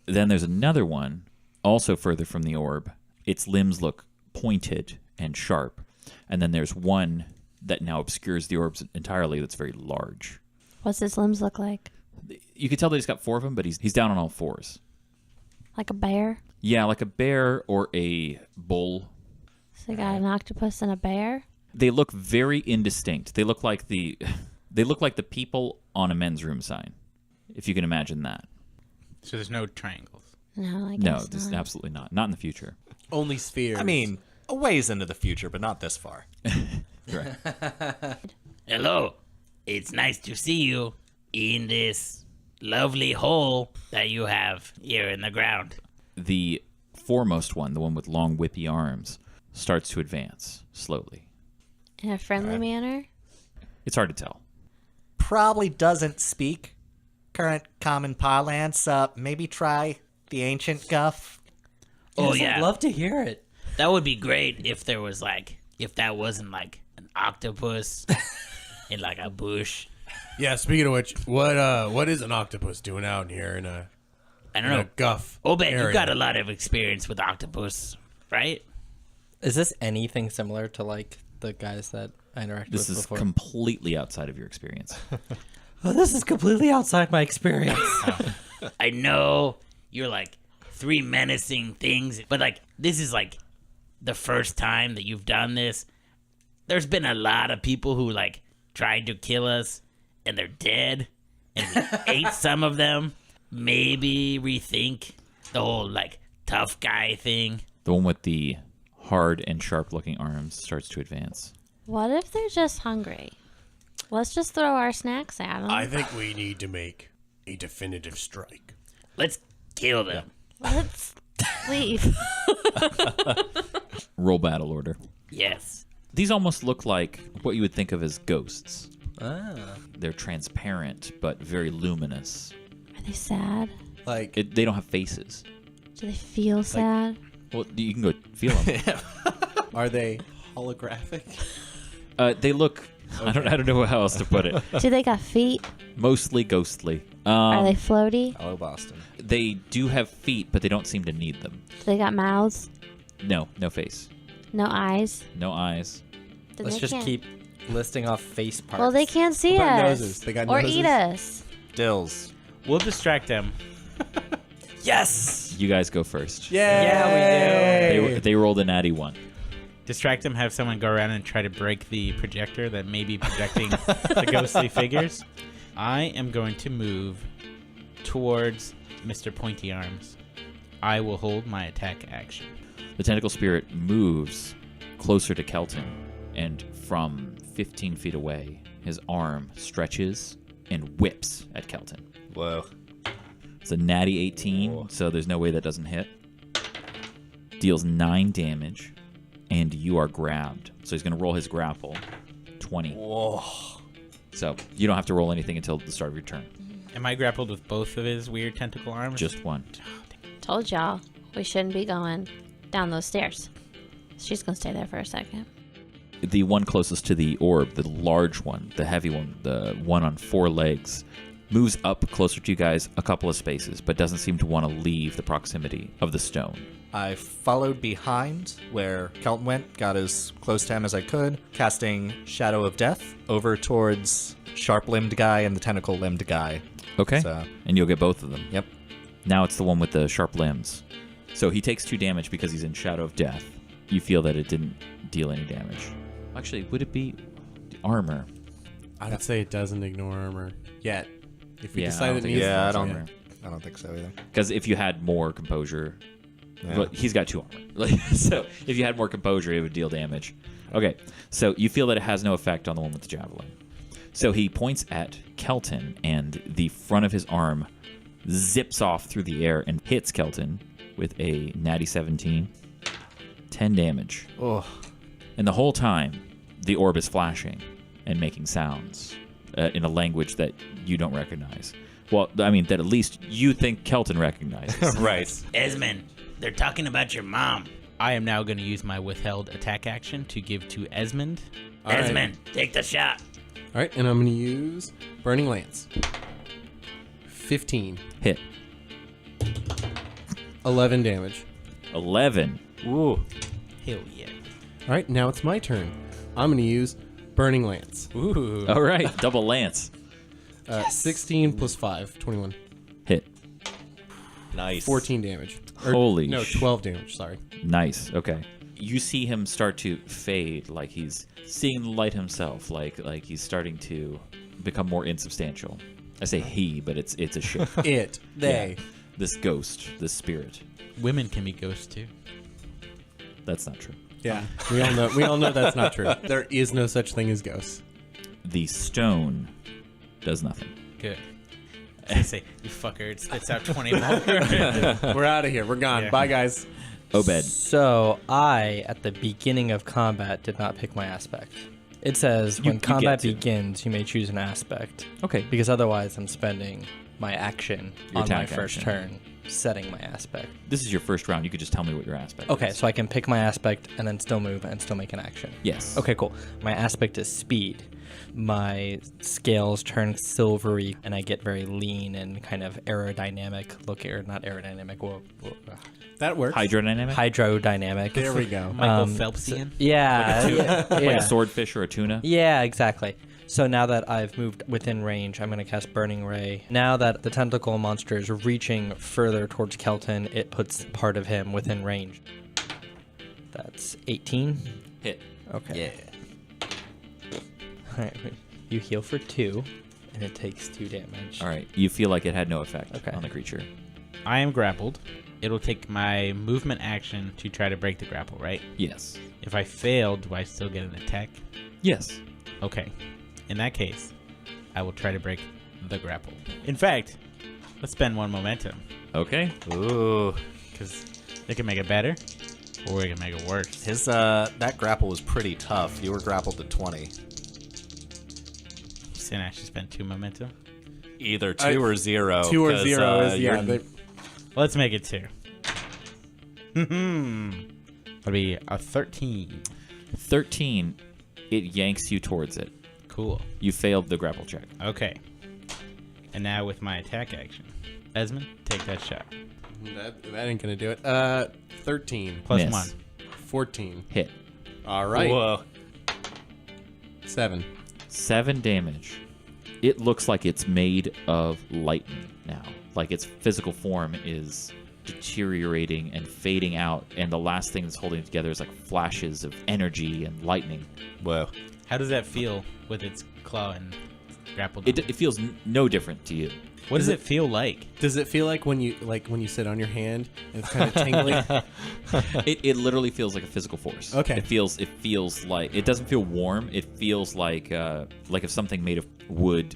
Then there's another one, also further from the orb. Its limbs look pointed and sharp. And then there's one that now obscures the orbs entirely that's very large. What's his limbs look like? You could tell that he's got 4 of them, but he's down on all 4s. Like a bear? Yeah, like a bear or a bull. So you got an octopus and a bear? They look very indistinct. They look like the people on a men's room sign, if you can imagine that. So there's no triangles. No, I No, guess this is not. absolutely not. Not in the future. Only spheres. I mean, a ways into the future, but not this far. Hello. It's nice to see you in this lovely hole that you have here in the ground. The foremost one, the one with long whippy arms, starts to advance slowly. In a friendly manner? It's hard to tell. Probably doesn't speak current common parlance. Maybe try the ancient guff. Oh, Yes, yeah. I'd love to hear it. That would be great if there was if that wasn't an octopus in a bush. yeah. Speaking of which, what is an octopus doing out in here in a I don't know. guff? Oh, Ben, area? you got a lot of experience with octopus, right? Is this anything similar to the guys that I interacted This with is before? completely outside of your experience. Oh, this is completely outside my experience. I know you're 3 menacing things, but this is the first time that you've done this. There's been a lot of people who tried to kill us and they're dead, and we ate some of them. Maybe rethink the whole tough guy thing. The one with the hard and sharp looking arms starts to advance. What if they're just hungry? Let's just throw our snacks at them. I think we need to make a definitive strike. Let's kill them. Let's leave. Roll battle order. Yes. These almost look like what you would think of as ghosts. Ah. They're transparent but very luminous. Are they sad? Like, They don't have faces. Do they feel sad? Well, you can go feel them. are they holographic? They look. I don't know how else to put it. Do they got feet? Mostly ghostly. Are they floaty? Hello, Boston. They do have feet, but they don't seem to need them. Do they got mouths? No face, No eyes? no eyes. Then Let's they just can't- keep listing off face parts. Well, they can't see What about us. noses? They got or noses? eat us. Dills. We'll distract them. Yes! You guys go first. Yeah, we do. They rolled a natty 1. Distract them, have someone go around and try to break the projector that may be projecting the ghostly figures. I am going to move towards Mr. Pointy Arms. I will hold my attack action. The tentacle spirit moves closer to Kelton, and from 15 feet away, his arm stretches and whips at Kelton. Whoa. It's a natty 18, so there's no way that doesn't hit. Deals 9 damage, and you are grabbed. So he's going to roll his grapple. 20. Whoa. So you don't have to roll anything until the start of your turn. Am I grappled with both of his weird tentacle arms? Just 1. Told y'all we shouldn't be going down those stairs. She's gonna stay there for a second. The one closest to the orb, the large one, the heavy one, the one on 4 legs, moves up closer to you guys a couple of spaces, but doesn't seem to want to leave the proximity of the stone. I followed behind where Kelton went, got as close to him as I could, casting Shadow of Death over towards sharp-limbed guy and the tentacle-limbed guy. Okay. So, And you'll get both of them. yep. Now it's the one with the sharp limbs. So he takes 2 damage because he's in Shadow of Death. You feel that it didn't deal any damage. Actually, would it be armor? I would say it doesn't ignore armor yet. If we Yeah, decide it think needs it's Yeah, I full don't. armor. I don't think so either. Because if you had more composure, Yeah. well, he's got 2 armor. Like, so if you had more composure, it would deal damage. Okay, so you feel that it has no effect on the one with the javelin. So he points at Kelton, and the front of his arm zips off through the air and hits Kelton with a natty 17. 10 damage. Oh, And the whole time, the orb is flashing and making sounds in a language that you don't recognize. Well, I mean, that at least you think Kelton recognizes. right. Esmond, they're talking about your mom. I am now going to use my withheld attack action to give to Esmond. All right. Esmond, take the shot. All right, and I'm going to use Burning Lance. 15. Hit. 11 damage. 11. Ooh. Hell yeah. All right, now it's my turn. I'm going to use Burning Lance. Ooh. All right, double lance. 16 plus 5, 21. Hit. Nice. 14 damage. Or, Holy No, sh- 12 damage, sorry. Nice. Okay. You see him start to fade, like he's seeing the light himself, like he's starting to become more insubstantial. I say he, but it's a ship. It. They. Yeah. This ghost, this spirit. Women can be ghosts too. That's not true. Yeah. We all know that's not true. There is no such thing as ghosts. The stone does nothing. Good. I say, you fucker, it spits out 20 more. We're out of here. We're gone. Yeah. Bye, guys. Obed. So I, at the beginning of combat, did not pick my aspect. It says when you combat get to. begins, you may choose an aspect. Okay. Because otherwise, I'm spending my action Your on my attack first action. turn, setting my aspect. This is your first round. You could just tell me what your aspect Okay, is. so I can pick my aspect and then still move and still make an action. Yes. Okay, cool. My aspect is speed. My scales turn silvery, and I get very lean and kind of aerodynamic. Not aerodynamic. That works. Hydrodynamic? Hydrodynamic. There we go. Michael Um, Phelpsian. Yeah. yeah. Like a swordfish or a tuna? Yeah, exactly. So now that I've moved within range, I'm going to cast Burning Ray. Now that the tentacle monster is reaching further towards Kelton, it puts part of him within range. That's 18. Hit. Okay. Yeah. All right. You heal for 2, and it takes 2 damage. All right. You feel like it had no effect Okay. on the creature. I am grappled. It'll take my movement action to try to break the grapple, right? Yes. If I fail, do I still get an attack? Yes. Okay. In that case, I will try to break the grapple. In fact, let's spend 1 momentum, Okay. Ooh. because it can make it better, or it can make it worse. His that grapple was pretty tough. You were grappled to 20. Then I should spend 2 momentum. Either 2 or 0. 2 or 'cause, 0 is, yeah. you're- Let's make it 2. It'll be a 13. 13. It yanks you towards it. Cool. You failed the grapple check. Okay. And now with my attack action. Esmond, take that shot. That ain't going to do it. 13. Plus Miss. 1. 14. Hit. All right. Whoa. 7. 7 damage. It looks like it's made of lightning now. Like its physical form is deteriorating and fading out, and the last thing that's holding it together is like flashes of energy and lightning. Whoa. How does that feel with its claw and grapple? It feels no different to you. What does it feel like? Does it feel like when you sit on your hand and it's kind of tingling? It literally feels like a physical force. Okay. It feels like it doesn't feel warm. It feels like if something made of wood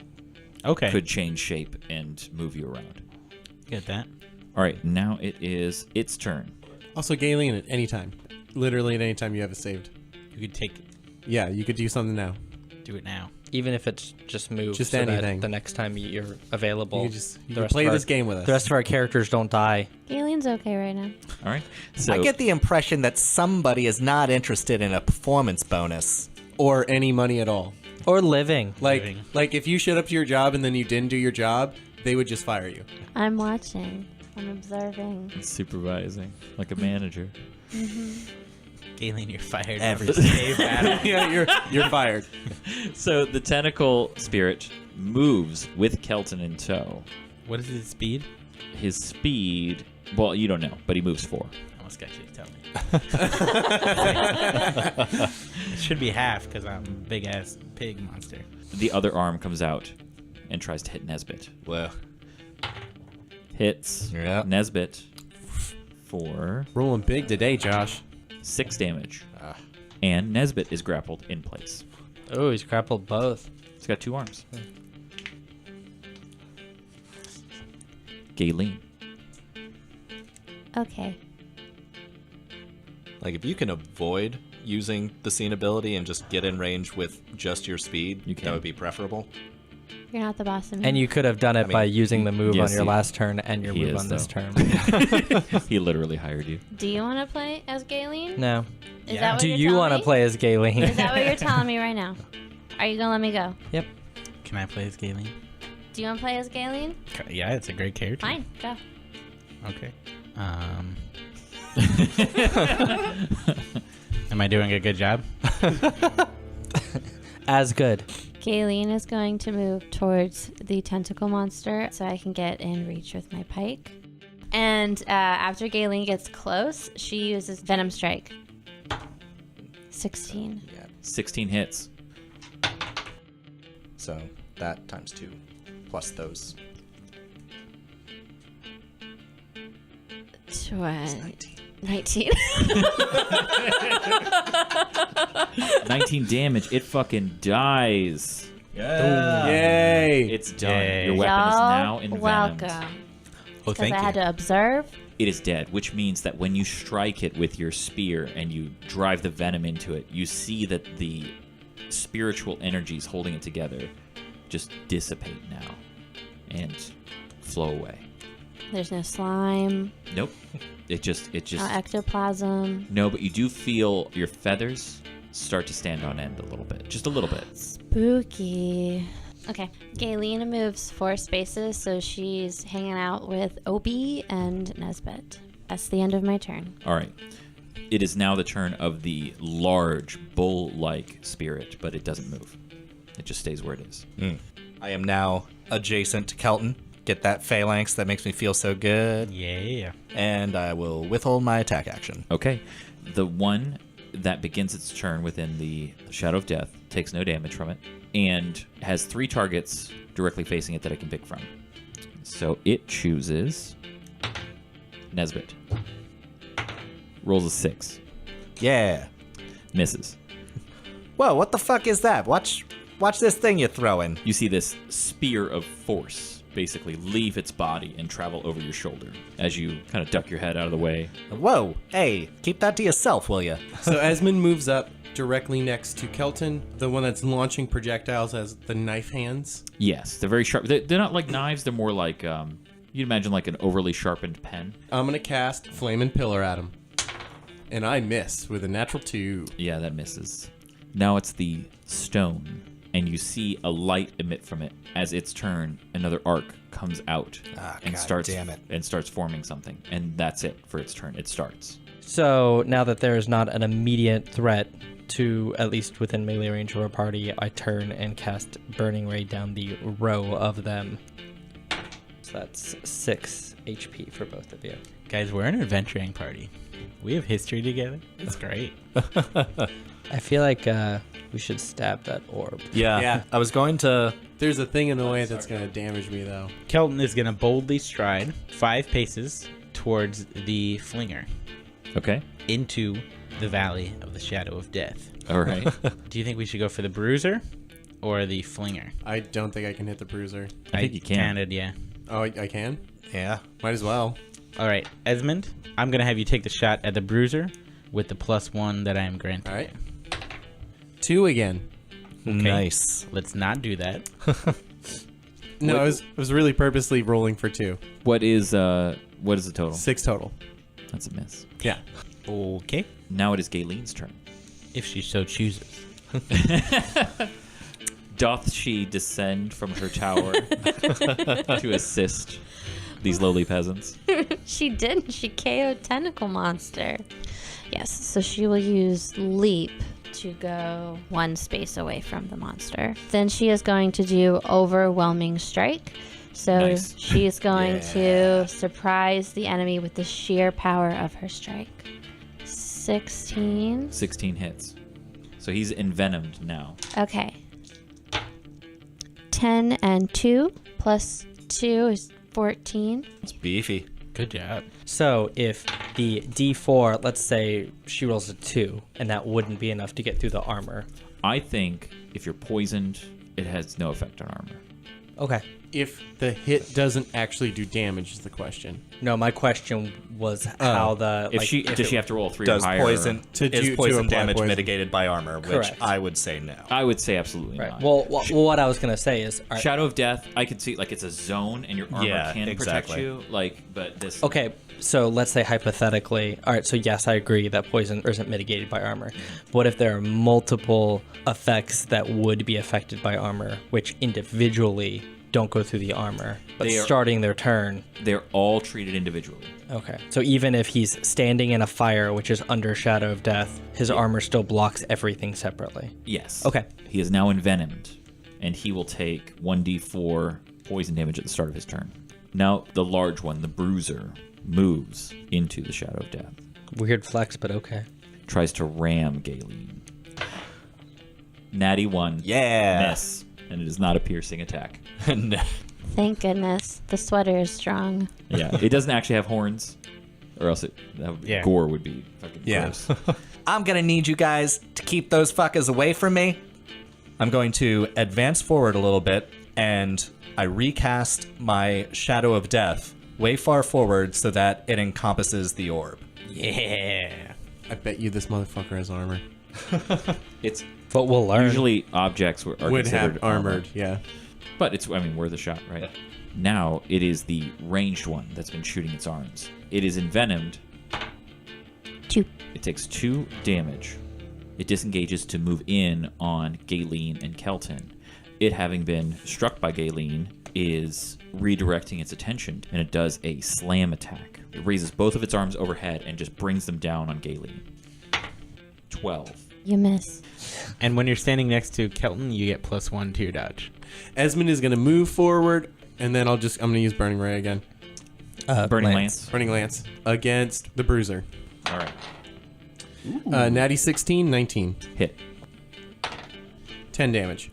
Okay. could change shape and move you around. Get that. All right, now it is its turn. Also, Galen, at any time. Literally at any time you have it saved. You could Yeah, you could do something now. do it now. Even if it's just moved, Just so anything. that the next time you're available, You can just the can rest play of our- this game with us. the rest of our characters don't die. Galen's okay right now. All right. So I get the impression that somebody is not interested in a performance bonus. Or any money at all. Or living. Like, Living. if you showed up to your job and then you didn't do your job, they would just fire you. I'm watching. I'm observing. supervising like a manager. Galen, you're fired. Every from today's battle. Yeah, you're fired. So the tentacle spirit moves with Kelton in tow. What is his speed? His speed, well, you don't know, but he moves 4. I almost got you to tell me. It should be half because I'm a big ass pig monster. The other arm comes out and tries to hit Nesbit. Well, Hits Yeah. Nesbit for Rolling big today, Josh. 6 damage. And Nesbit is grappled in place. Oh, he's grappled both. He's got 2 arms. Galen. Okay. like if you can avoid using the scene ability and just get in range with just your speed, You can. that would be preferable. You're not the boss of me. And you could have done it mean, by using the move yes, on your he- last turn and your he move is, on this though. turn. He literally hired you. Do you want to play as Galen? No. Is that what Do you're you telling want to me? play as Galen? Is that what you're telling me right now? Are you gonna let me go? Yep. Can I play as Galen? Do you want to play as Galen? Yeah, it's a great character. Fine, go. Okay. Am I doing a good job? As good. Galen is going to move towards the tentacle monster so I can get in reach with my pike. And after Galen gets close, she uses Venom Strike. 16. 16 hits. So that times 2 plus those. 19. 19 damage. It fucking dies. Yay! It's done. Yay. Your weapon is now Y'all envenomed. welcome. Oh, Because thank I you. had to observe. It is dead, which means that when you strike it with your spear and you drive the venom into it, you see that the spiritual energies holding it together just dissipate now and flow away. There's no slime, Nope. It just no ectoplasm. no, but you do feel your feathers start to stand on end a little bit. Just a little bit. Spooky. Okay, Galena moves 4 spaces, so she's hanging out with Obi and Nesbit. That's the end of my turn. All right. It is now the turn of the large bull-like spirit, but it doesn't move. It just stays where it is. I am now adjacent to Kelton. Get that phalanx that makes me feel so good. Yeah. And I will withhold my attack action. Okay. The one that begins its turn within the Shadow of Death takes no damage from it and has 3 targets directly facing it that I can pick from. So it chooses Nesbit. Rolls a 6. Yeah. Misses. Whoa, what the fuck is that? Watch this thing you're throwing. You see this spear of force basically leave its body and travel over your shoulder as you kind of duck your head out of the way. Whoa, hey, keep that to yourself, will you? So Esmond moves up directly next to Kelton, the one that's launching projectiles as the knife hands. Yes, they're very sharp. They're not like knives. They're more like, you'd imagine like an overly sharpened pen. I'm going to cast Flamin' Pillar at him. And I miss with a natural 2. Yeah, that misses. Now it's the stone, and you see a light emit from it. As its turn, another arc comes out and God starts damn it. and starts forming something, and that's it for its turn. It starts. So now that there is not an immediate threat to at least within melee range of our party, I turn and cast Burning Ray down the row of them. So that's 6 HP for both of you. Guys, we're an adventuring party. We have history together. It's great. I feel like we should stab that orb. Yeah. I was going to... There's a thing in the way that's going to damage me, though. Kelton is going to boldly stride 5 paces towards the flinger Okay. into the valley of the shadow of death. All right. Do you think we should go for the bruiser or the flinger? I don't think I can hit the bruiser. I think you can. Counted, yeah. Oh, I can? Yeah. Might as well. All right, Esmond, I'm going to have you take the shot at the bruiser with the +1 that I am granted. All right. 2 again. Nice. Let's not do that. No, I was really purposely rolling for 2. What is the total? 6 total. That's a miss. Yeah. Okay. Now it is Galen's turn. If she so chooses. Doth she descend from her tower to assist these lowly peasants? She didn't. She KO'd Tentacle Monster. Yes, so she will use Leap to go 1 space away from the monster. Then she is going to do Overwhelming Strike. So Nice. she is going to surprise the enemy with the sheer power of her strike. 16. 16 hits. So he's envenomed now. Okay. 10 and 2 plus 2 is 14. It's beefy. Good job. So if the D4, let's say she rolls a 2, and that wouldn't be enough to get through the armor. I think if you're poisoned, it has no effect on armor. Okay. If the hit doesn't actually do damage is the question. No, my question was how the... If like, she does she have to roll 3 Does or higher? poison To is do- poison to apply damage poison. mitigated by armor? Which Correct. I would say no. I would say absolutely Right. not. Well, what I was going to say is... all right, Shadow of Death, I could see like it's a zone and your armor Yeah, can exactly. protect you. Like, but this. Okay, so let's say hypothetically, all right, so yes, I agree that poison isn't mitigated by armor. But what if there are multiple effects that would be affected by armor, which individually don't go through the armor, but They are- starting their turn? They're all treated individually. Okay, so even if he's standing in a fire, which is under Shadow of Death, his armor still blocks everything separately. Yes. Okay. He is now envenomed, and he will take 1d4 poison damage at the start of his turn. Now, the large one, the Bruiser, moves into the Shadow of Death. Weird flex, but okay. Tries to ram Galen. Natty 1. Yeah. Miss. And it is not a piercing attack. No. Thank goodness. The sweater is strong. Yeah, it doesn't actually have horns, or else gore would be fucking Yeah. gross. I'm gonna need you guys to keep those fuckers away from me. I'm going to advance forward a little bit, and I recast my Shadow of Death way far forward so that it encompasses the orb. Yeah. I bet you this motherfucker has armor. It's But we'll learn. usually objects are Would considered have armored, yeah. but it's worth a shot, right? Now it is the ranged one that's been shooting its arms. It is envenomed. 2. It takes 2 damage. It disengages to move in on Galen and Kelton. It, having been struck by Galen, is redirecting its attention, and it does a slam attack. It raises both of its arms overhead and just brings them down on Galen. 12. You miss. And when you're standing next to Kelton, you get +1 to your dodge. Esmond is going to move forward, and then I'm going to use Burning Ray again. Burning Lance. Burning Lance against the Bruiser. All right. Natty 16, 19. Hit. 10 damage.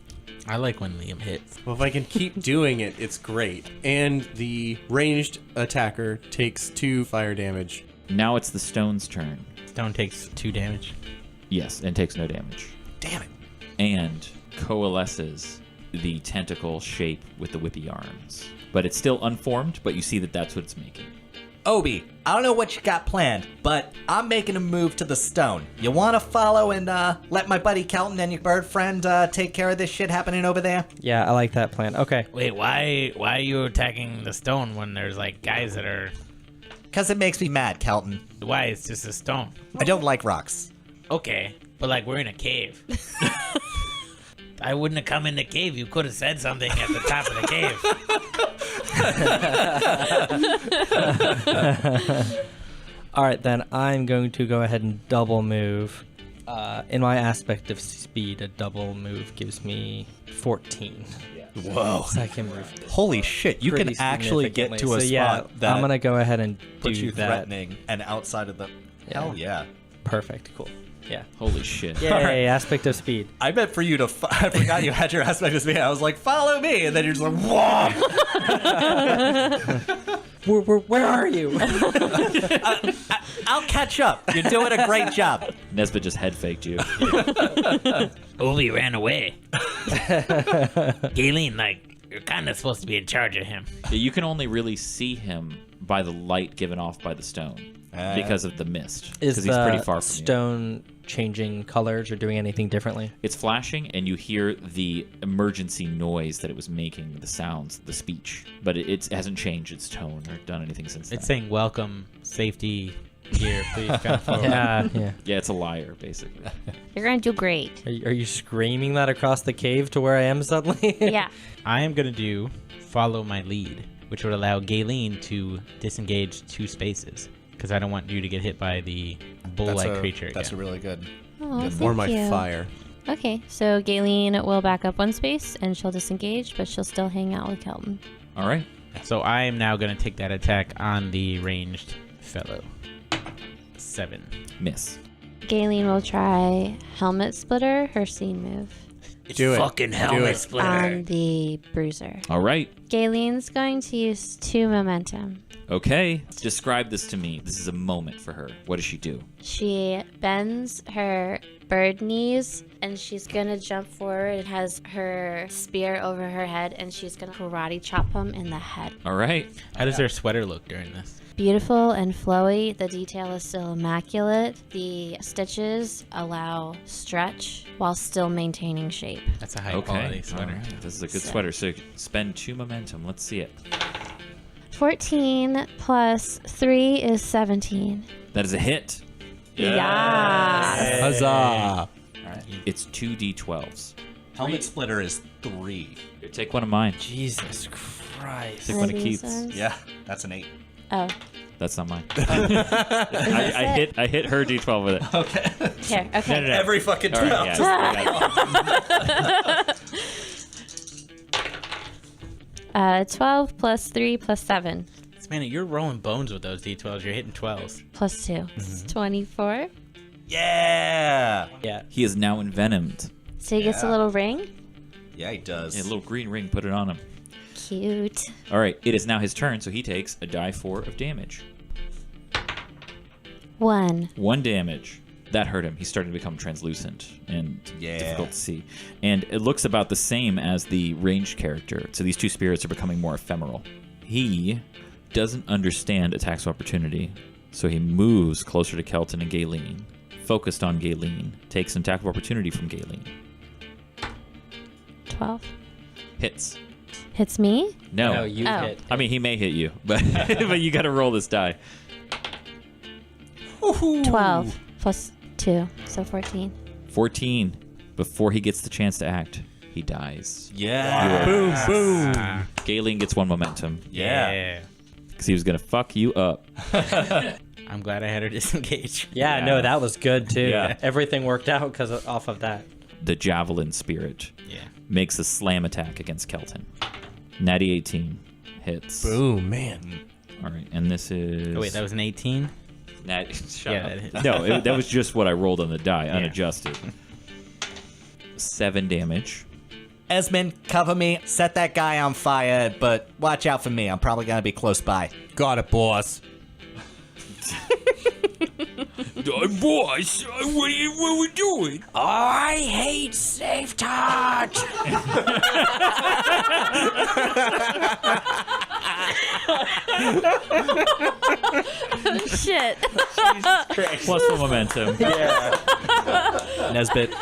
I like when Liam hits. Well, if I can keep doing it, it's great. And the ranged attacker takes 2 fire damage. Now it's the stone's turn. Stone takes 2 damage. Yes, and takes no damage. Damn it. And coalesces the tentacle shape with the whippy arms. But it's still unformed, but you see that that's what it's making. Obi, I don't know what you got planned, but I'm making a move to the stone. You want to follow and let my buddy Kelton and your bird friend take care of this shit happening over there? Yeah, I like that plan. Okay. Wait, why are you attacking the stone when there's like guys that are? Because it makes me mad, Kelton. Why? It's just a stone. I don't like rocks. Okay, but like we're in a cave. I wouldn't have come in the cave. You could have said something at the top of the cave. All right, then I'm going to go ahead and double move. In my aspect of speed, a double move gives me 14. Whoa. So I can move Holy shit, you can pretty actually get to a significantly. So yeah, spot that I'm going to go ahead and puts do you that. threatening and outside of the... Hell yeah. Perfect. Cool. Yeah. Holy shit. Yay, aspect of speed. I meant for you to... I forgot you had your aspect of speed. I was like, follow me. And then you're just like, whoa. Where are you? I'll catch up. You're doing a great job. Nesbitt just head faked you. Obi ran away. Galen, like, you're kind of supposed to be in charge of him. You can only really see him by the light given off by the stone because of the mist. Is Because he's pretty the far from you. stone changing colors or doing anything differently? It's flashing, and you hear the emergency noise that it was making, the sounds, the speech. But it hasn't changed its tone or done anything since then. It's saying welcome, safety, here, please come forward. Yeah. Yeah, it's a liar, basically. You're going to do great. Are you screaming that across the cave to where I am suddenly? Yeah. I am going to do follow my lead, which would allow Galen to disengage 2 spaces. Because I don't want you to get hit by the bull-like creature That's a again. really good... Oh, thank Or my you. fire. Okay, so Galen will back up 1 space and she'll disengage, but she'll still hang out with Kelton. All right. So I am now going to take that attack on the ranged fellow. 7. Miss. Galen will try Helmet Splitter, her scene move. Do it. Fucking Do helmet it. splitter. On the bruiser. All right. Galen's going to use 2 momentum. Okay. Describe this to me. This is a moment for her. What does she do? She bends her bird knees and she's gonna jump forward and has her spear over her head and she's gonna karate chop him in the head. All right. How does her sweater look during this? Beautiful and flowy. The detail is still immaculate. The stitches allow stretch while still maintaining shape. That's a high Okay. quality All sweater. right. This is a good So- sweater. So spend 2 momentum. Let's see it. 14 plus 3 is 17. That is a hit. Yeah. Huzzah! All right. It's 2d12s. Helmet splitter is 3. Here, take one of mine. Jesus Christ. Take one of These Keith's. ones? Yeah, that's an 8. Oh, That's not mine. I hit her d12 with it. Okay. here. Okay. No. Every fucking All 12. right, yeah. 12 plus 3 plus 7 Man, you're rolling bones with those D12s. You're hitting 12s. plus 2. It's 24. Yeah. Yeah. He is now envenomed. So he gets a little ring. Yeah, he does. Yeah, a little green ring. Put it on him. Cute. All right. It is now his turn, so he takes a die 4 of damage. 1. 1 damage. That hurt him. He's starting to become translucent and Yeah. difficult to see. And it looks about the same as the ranged character. So these two spirits are becoming more ephemeral. He doesn't understand attacks of opportunity, so he moves closer to Kelton and Galen, focused on Galen, takes an attack of opportunity from Galen. 12. Hits. Hits me. No. No, you Oh. hit. I mean, he may hit you, but but you got to roll this die. 12 plus 2. So 14. 14. Before he gets the chance to act, he dies. Yeah. Boom, boom. Galen gets 1 momentum Yeah. because he was going to fuck you up. I'm glad I had her disengage. Yeah, Yeah. no, that was good too. Yeah. Everything worked out because off of that. The javelin spirit Yeah. makes a slam attack against Kelton. Natty 18 hits. Boom, man. All right, and this is. Oh, wait, that was an 18? Nat. Shut Yeah, up. that hit. No, that was just what I rolled on the die, unadjusted. 7 damage. Esmond, cover me. Set that guy on fire, but watch out for me. I'm probably going to be close by. Got it, boss. Boss, what are we doing? I hate safe touch. Shit. Plus 1 momentum. Nesbit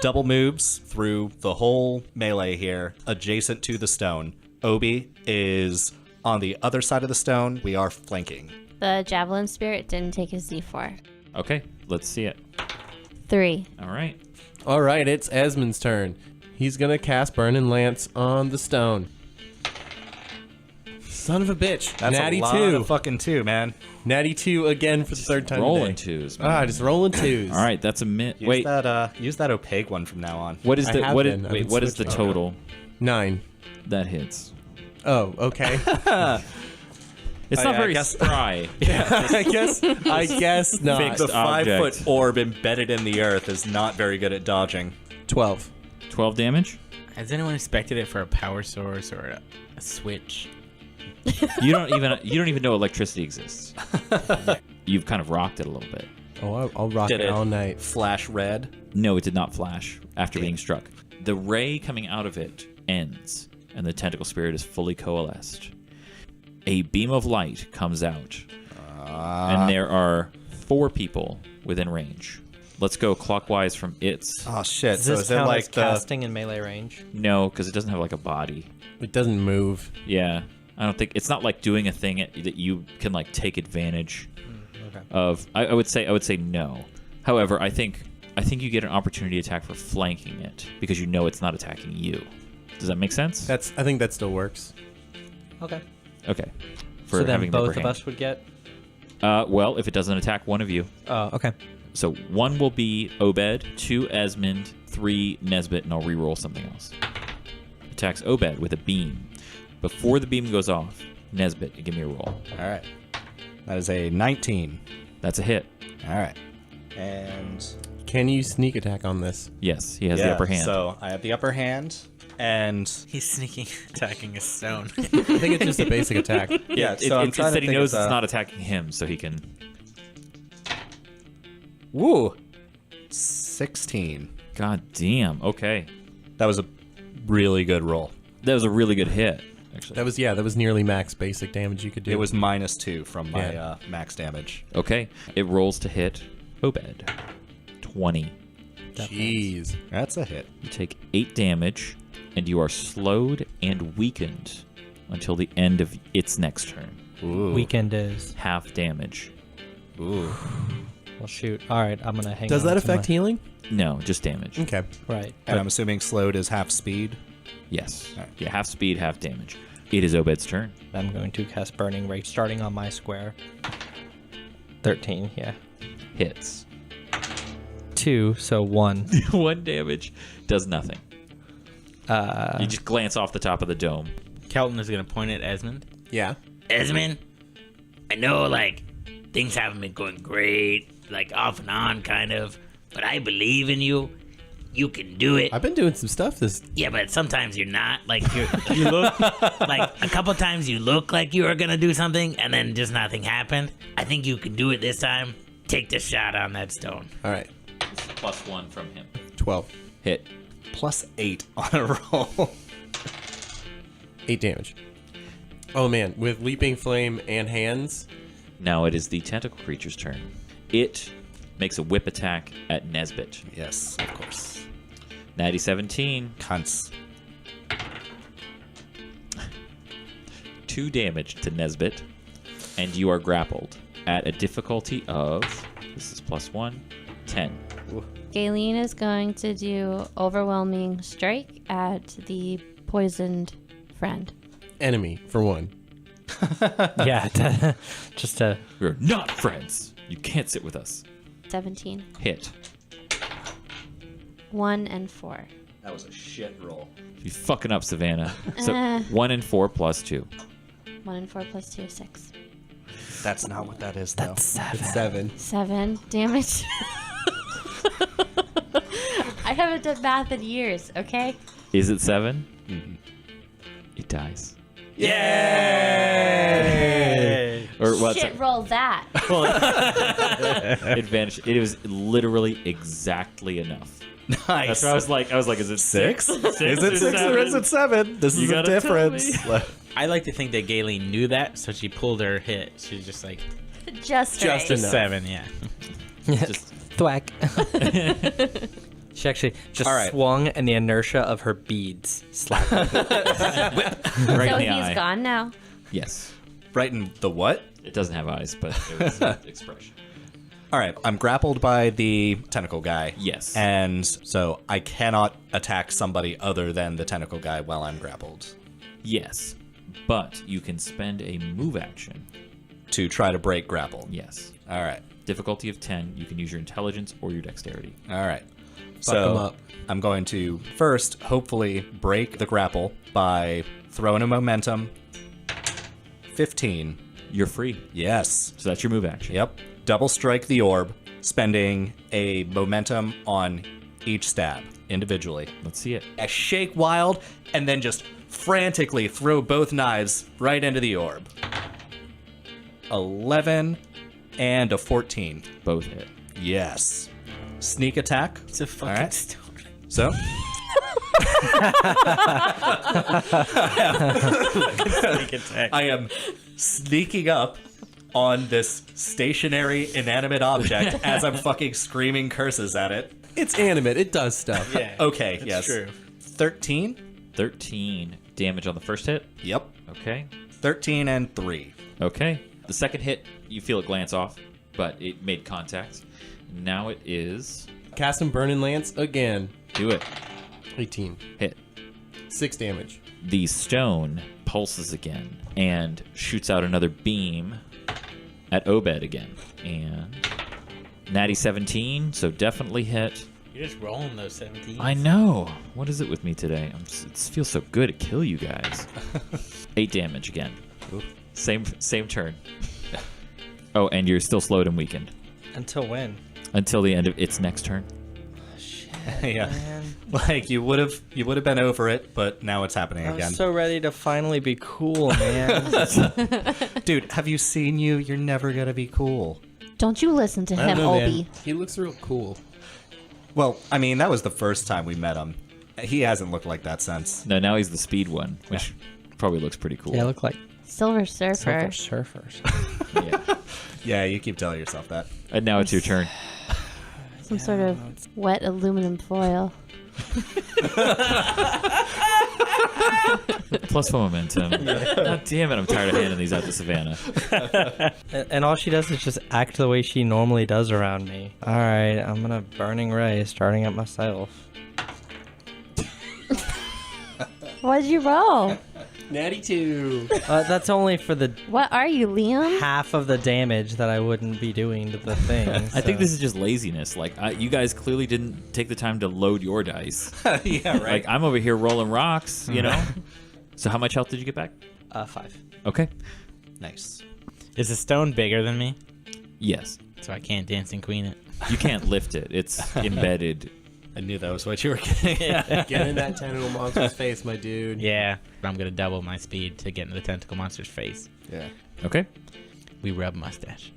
double moves through the whole melee here, adjacent to the stone. Obi is on the other side of the stone. We are flanking. The javelin spirit didn't take his d4. Okay, let's see it. 3. All right. All right, it's Esmond's turn. He's gonna cast Burning Lance on the stone. Son of a bitch. That's Natty a lot 2. of fucking 2, man. Natty 2 again for the third time Rolling today. 2s. Man. Ah, just rolling 2s. All right, that's a mit. Use Wait, that opaque one from now on. what is I the have what? been. I've Wait, been what is the switching. total? 9. That hits. Oh, okay. It's not I very guess- spry. I guess not. Fixed The 5-foot object. orb embedded in the earth is not very good at dodging. 12. 12 damage. Has anyone expected it for a power source or a switch? You don't even know electricity exists. You've kind of rocked it a little bit. Oh, I'll rock Did it it all night. flash red? No, it did not flash after being struck. The ray coming out of it ends, and the tentacle spirit is fully coalesced. A beam of light comes out, and there are 4 people within range. Let's go clockwise from its. Oh shit! Does So this is it count like as the casting in melee range? No, because it doesn't have like a body. It doesn't move. Yeah, I don't think it's not like doing a thing that you can like take advantage Okay. of. I would say no. However, I think you get an opportunity attack for flanking it because you know it's not attacking you. Does that make sense? I think that still works. Okay. Okay. For So then having the upper both of hand. us would get. Well, if it doesn't attack one of you. Oh, okay. So 1 will be Obed, 2 Esmond, 3 Nesbit, and I'll reroll something else. Attacks Obed with a beam. Before the beam goes off, Nesbit, give me a roll. All right. That is a 19. That's a hit. All right. And Can you sneak attack on this? Yes, he has the upper hand. So I have the upper hand, and He's sneaking, attacking a stone. I think it's just a basic attack. yeah. It, So I'm it's trying to that he think knows of, it's not attacking him, so he can. Woo, 16. God damn. Okay, That was a really good roll. that was a really good hit. Actually. That was nearly max basic damage you could do. It was -2 from my Yeah. max damage. Okay, it rolls to hit Obed. 20. Jeez. That's a hit. You take 8 damage, and you are slowed and weakened until the end of its next turn. Ooh. Weekend is. Half damage. Ooh. Well, shoot. All right, I'm gonna hang. Does on that to my- affect healing? No, just damage. Okay. Right. And I'm assuming slowed is half speed. Yes. Alright. Yeah, half speed, half damage. It is Obed's turn. I'm going to cast Burning Ray starting on my square. 13. Yeah. Hits. 2. So 1. 1 damage. Does nothing. Uh. You just glance off the top of the dome. Kelton is going to point at Esmond. Yeah. Esmond, I know, like, things haven't been going great, like, off and on, kind of, but I believe in you. You can do it. I've been doing some stuff this. Yeah, but sometimes you're not. Like, you look, like, a couple times you look like you were going to do something, and then just nothing happened. I think you can do it this time. Take the shot on that stone. All right. This is +1 from him. 12. Hit. +8 on a roll. 8 damage. Oh man, with leaping flame and hands. Now it is the tentacle creature's turn. It makes a whip attack at Nesbit. Yes, of course. Natty 17. Cunts. 2 damage to Nesbit. And you are grappled at a difficulty of, this is +1, 10. Galen is going to do overwhelming strike at the poisoned friend. Enemy, for one. Yeah. Just to. We're not friends. You can't sit with us. 17. Hit. 1 and 4. That was a shit roll. You fucking up, Savannah. So Eh. 1 and 4 plus 2. 1 and 4 plus 2 is 6. That's not what that is, though. It's 7. 7 damage. I haven't done math in years, okay? Is it 7? It dies. Yay! Or what's Shit, roll that. it vanished. It was literally exactly enough. Nice. That's what I was like. Is it 6? Is it 6 or is it 7? This You is the gotta tell difference. I like to think that Galen knew that, so she pulled her hit. She's just like, Just Just right. enough. 7, yeah. Just Thwack. She actually just All right. swung, and the inertia of her beads slapped her. right So in the he's eye. gone now. Yes. Right in the what? It doesn't have eyes, but it was an expression. All right, I'm grappled by the tentacle guy. Yes. And so I cannot attack somebody other than the tentacle guy while I'm grappled Yes. But you can spend a move action. to try to break grapple. Yes. All right. Difficulty of 10. You can use your intelligence or your dexterity. All right. 'em So up. I'm going to first hopefully break the grapple by throwing a momentum. 15. You're free. Yes. So that's your move action. Yep. Double strike the orb, spending a momentum on each stab individually. Let's see it. I shake wild and then just frantically throw both knives right into the orb. 11 and a 14. Both hit. Yes. Sneak attack. It's a fucking All right. stone. So. I am sneaking up on this stationary inanimate object as I'm fucking screaming curses at it. It's animate. It does stuff. Yeah. Okay, That's yes. true. 13. 13 damage on the first hit. Yep. Okay. 13 and 3. Okay. The second hit, you feel it glance off, but it made contact. Now it is. Cast him Burning Lance again. Do it. 18. Hit. 6 damage. The stone pulses again and shoots out another beam at Obed again. And natty 17, so definitely hit. You're just rolling those 17s. I know. What is it with me today? It feels so good to kill you guys. 8 damage again. Same turn. Oh, and you're still slowed and weakened Until when? until the end of its next turn. Yeah. Man. Like you would have been over it, but now it's happening I again. was so ready to finally be cool, man. Dude, have you seen you? You're never gonna be cool. Don't you listen to I him, don't know, man. Obi. He looks real cool. Well, I mean, that was the first time we met him. He hasn't looked like that since. No, now he's the speed one, which probably looks pretty cool. They look like Silver Surfer. silver surfers. Yeah. Yeah, you keep telling yourself that. And now it's your turn. Some sort of wet aluminum foil. Plus one momentum. God damn it, I'm tired of handing these out to Savannah. And all she does is just act the way she normally does around me. All right, I'm gonna Burning Ray, starting at myself. What did you roll? Natty 2. That's only for the What are you, Liam? half of the damage that I wouldn't be doing to the thing. I think this is just laziness. Like, you guys clearly didn't take the time to load your dice. Yeah, Like, I'm over here rolling rocks, you know? So how much health did you get back? 5. Okay. Nice. Is the stone bigger than me? Yes. So I can't dancing queen it. You can't lift it. It's embedded. I knew that was what you were getting at. Get in that tentacle monster's face, my dude. Yeah, but I'm gonna double my speed to get into the tentacle monster's face. Yeah. Okay. We rub mustaches.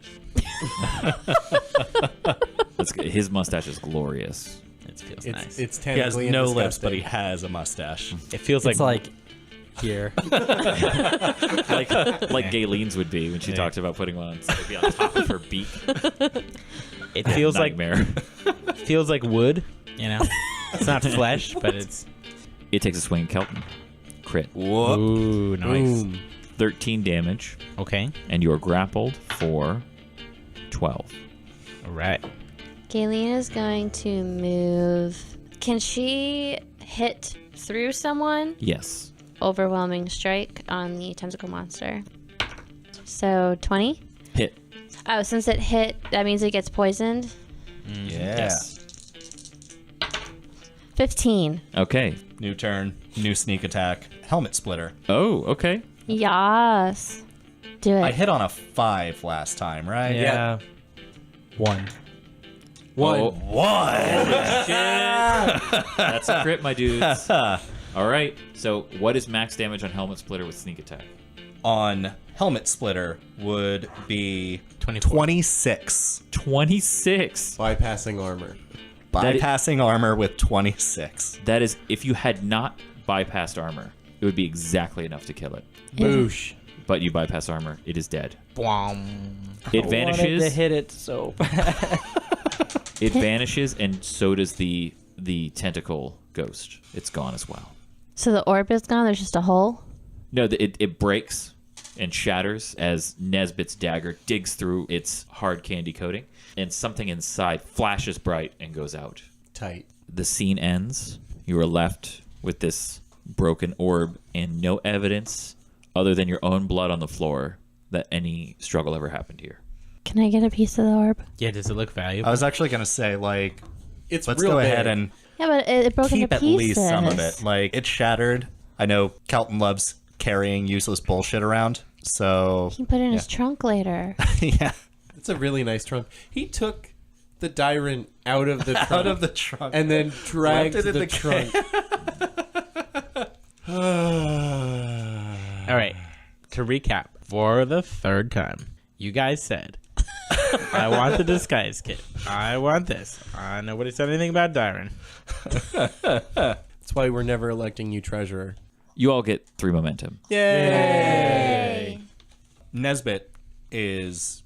His mustache is glorious. It feels It's, nice. it's He has tentacly no and lips, but disgusting. he has a mustache. It feels It's like here. Like Galen's would be when she talked about putting one on, it'd be on top of her beak. it feels like Nightmare. wood. You know, it's not flesh, but it's. It takes a swing at Kelton. Crit. Whoop. Ooh, nice. Boom. 13 damage, Okay, and you are grappled for 12. all right. Galen is going to move. Can she hit through someone? Yes. Overwhelming strike on the tentacle monster. So 20? Hit. Oh, since it hit, that means it gets poisoned. Yeah. Yes. 15. Okay. New turn, new sneak attack, helmet splitter. Oh, okay. Yes. Do it. I hit on a 5 last time, right? Yeah. 1. Oh, What? that's a crit, my dudes. All right. So, what is max damage on helmet splitter with sneak attack? On helmet splitter would be 24. 26. 26. Bypassing armor. Bypassing armor with 26. That is, if you had not bypassed armor, it would be exactly enough to kill it. Boosh. But you bypass armor, it is dead. Bwom. It I wanted to vanishes. hit it so bad. It vanishes, and so does the tentacle ghost. It's gone as well. So the orb is gone. There's just a hole. No, it breaks and shatters as Nesbit's dagger digs through its hard candy coating, and something inside flashes bright and goes out. Tight. The scene ends. You are left with this broken orb and no evidence other than your own blood on the floor that any struggle ever happened here. Can I get a piece of the orb? Yeah, does it look valuable? I was actually going to say, like, It's let's real go big. ahead and Yeah, but it broke keep into at pieces. least some of it. Like, it's shattered. I know Kelton loves carrying useless bullshit around, so He can put it in his trunk later. yeah, It's a really nice trunk. He took the Dyrant out of the trunk. out of the trunk. and then dragged Left it in the the trunk. All right. To recap, for the third time, you guys said, I want the disguise kit. I want this. Nobody said anything about Dyron. That's why we're never electing you treasurer. You all get 3 momentum. Yay! Nesbit is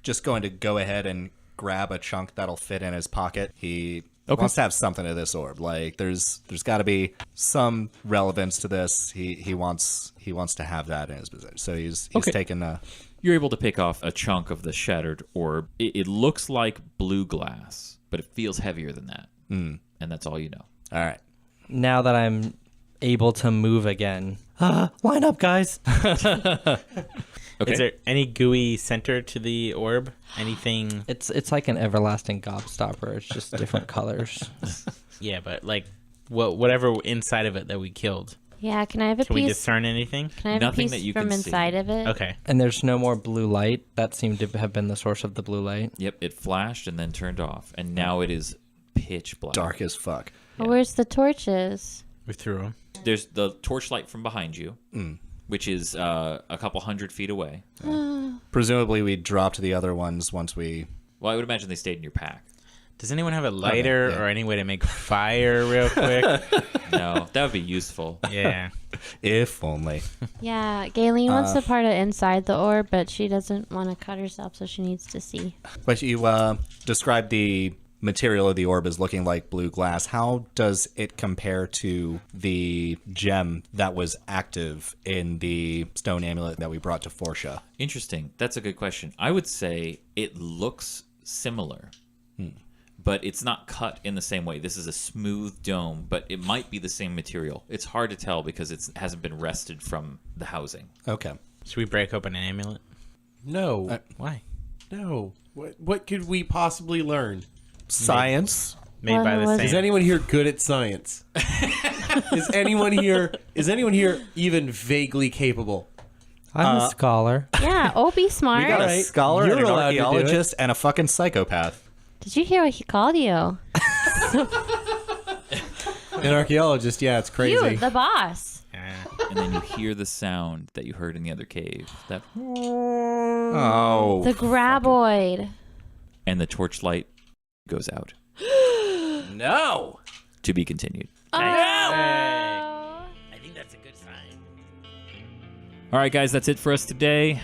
just going to go ahead and grab a chunk that'll fit in his pocket. He wants to have something to this orb. Like there's got to be some relevance to this. He wants to have that in his possession. So he's Okay. taken a You're able to pick off a chunk of the shattered orb. It looks like blue glass, but it feels heavier than that. And that's all you know. all right. Now that I'm able to move again. Line up, guys. Okay. Is there any gooey center to the orb? Anything? It's like an everlasting gobstopper. It's just different colors. Yeah, but like whatever inside of it that we killed. Yeah, can I have a Can we piece? discern anything? Can I have Nothing a that piece you from can see. inside of it? Okay. And there's no more blue light. That seemed to have been the source of the blue light. Yep, it flashed and then turned off, and now it is pitch black. Dark as fuck. Well, where's the torches? We threw them. There's the torchlight from behind you, which is a couple 100 feet away. Presumably we dropped the other ones once we... Well, I would imagine they stayed in your pack. Does anyone have a lighter yeah. or any way to make fire real quick? No, that would be useful. Yeah. If only. Yeah, Galen wants to part it inside the orb, but she doesn't want to cut herself, so she needs to see. But you described the material of the orb as looking like blue glass. How does it compare to the gem that was active in the stone amulet that we brought to Forsha? Interesting. That's a good question. I would say it looks similar, but it's not cut in the same way. This is a smooth dome, but it might be the same material. It's hard to tell because it hasn't been wrested from the housing. Okay. Should we break open an amulet? No. Why? No. What could we possibly learn? Science. Made by the was- Is same. anyone here good at science? Is anyone here even vaguely capable? I'm a scholar. Yeah, oh, be smart. We got a Alright, scholar and you're an allowed to do it. archaeologist and a fucking psychopath. Did you hear what he called you? An archaeologist, yeah, it's crazy. You, the boss. And then you hear the sound that you heard in the other cave. That Oh. The graboid. and the torchlight goes out. No. To be continued. Oh. I think that's a good sign. All right, guys, that's it for us today.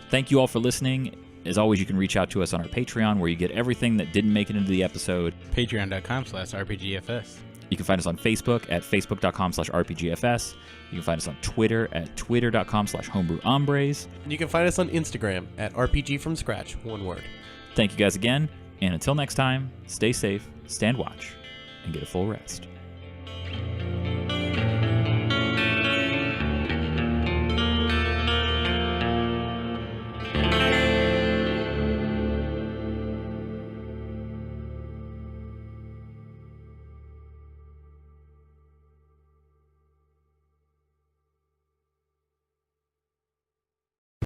Thank you all for listening. As always, you can reach out to us on our Patreon, where you get everything that didn't make it into the episode. Patreon.com/RPGFS. You can find us on Facebook at facebook.com/RPGFS. You can find us on Twitter at twitter.com/homebrewhombres. And you can find us on Instagram at RPG from Scratch, one word. Thank you guys again, and until next time, stay safe, stand watch, and get a full rest.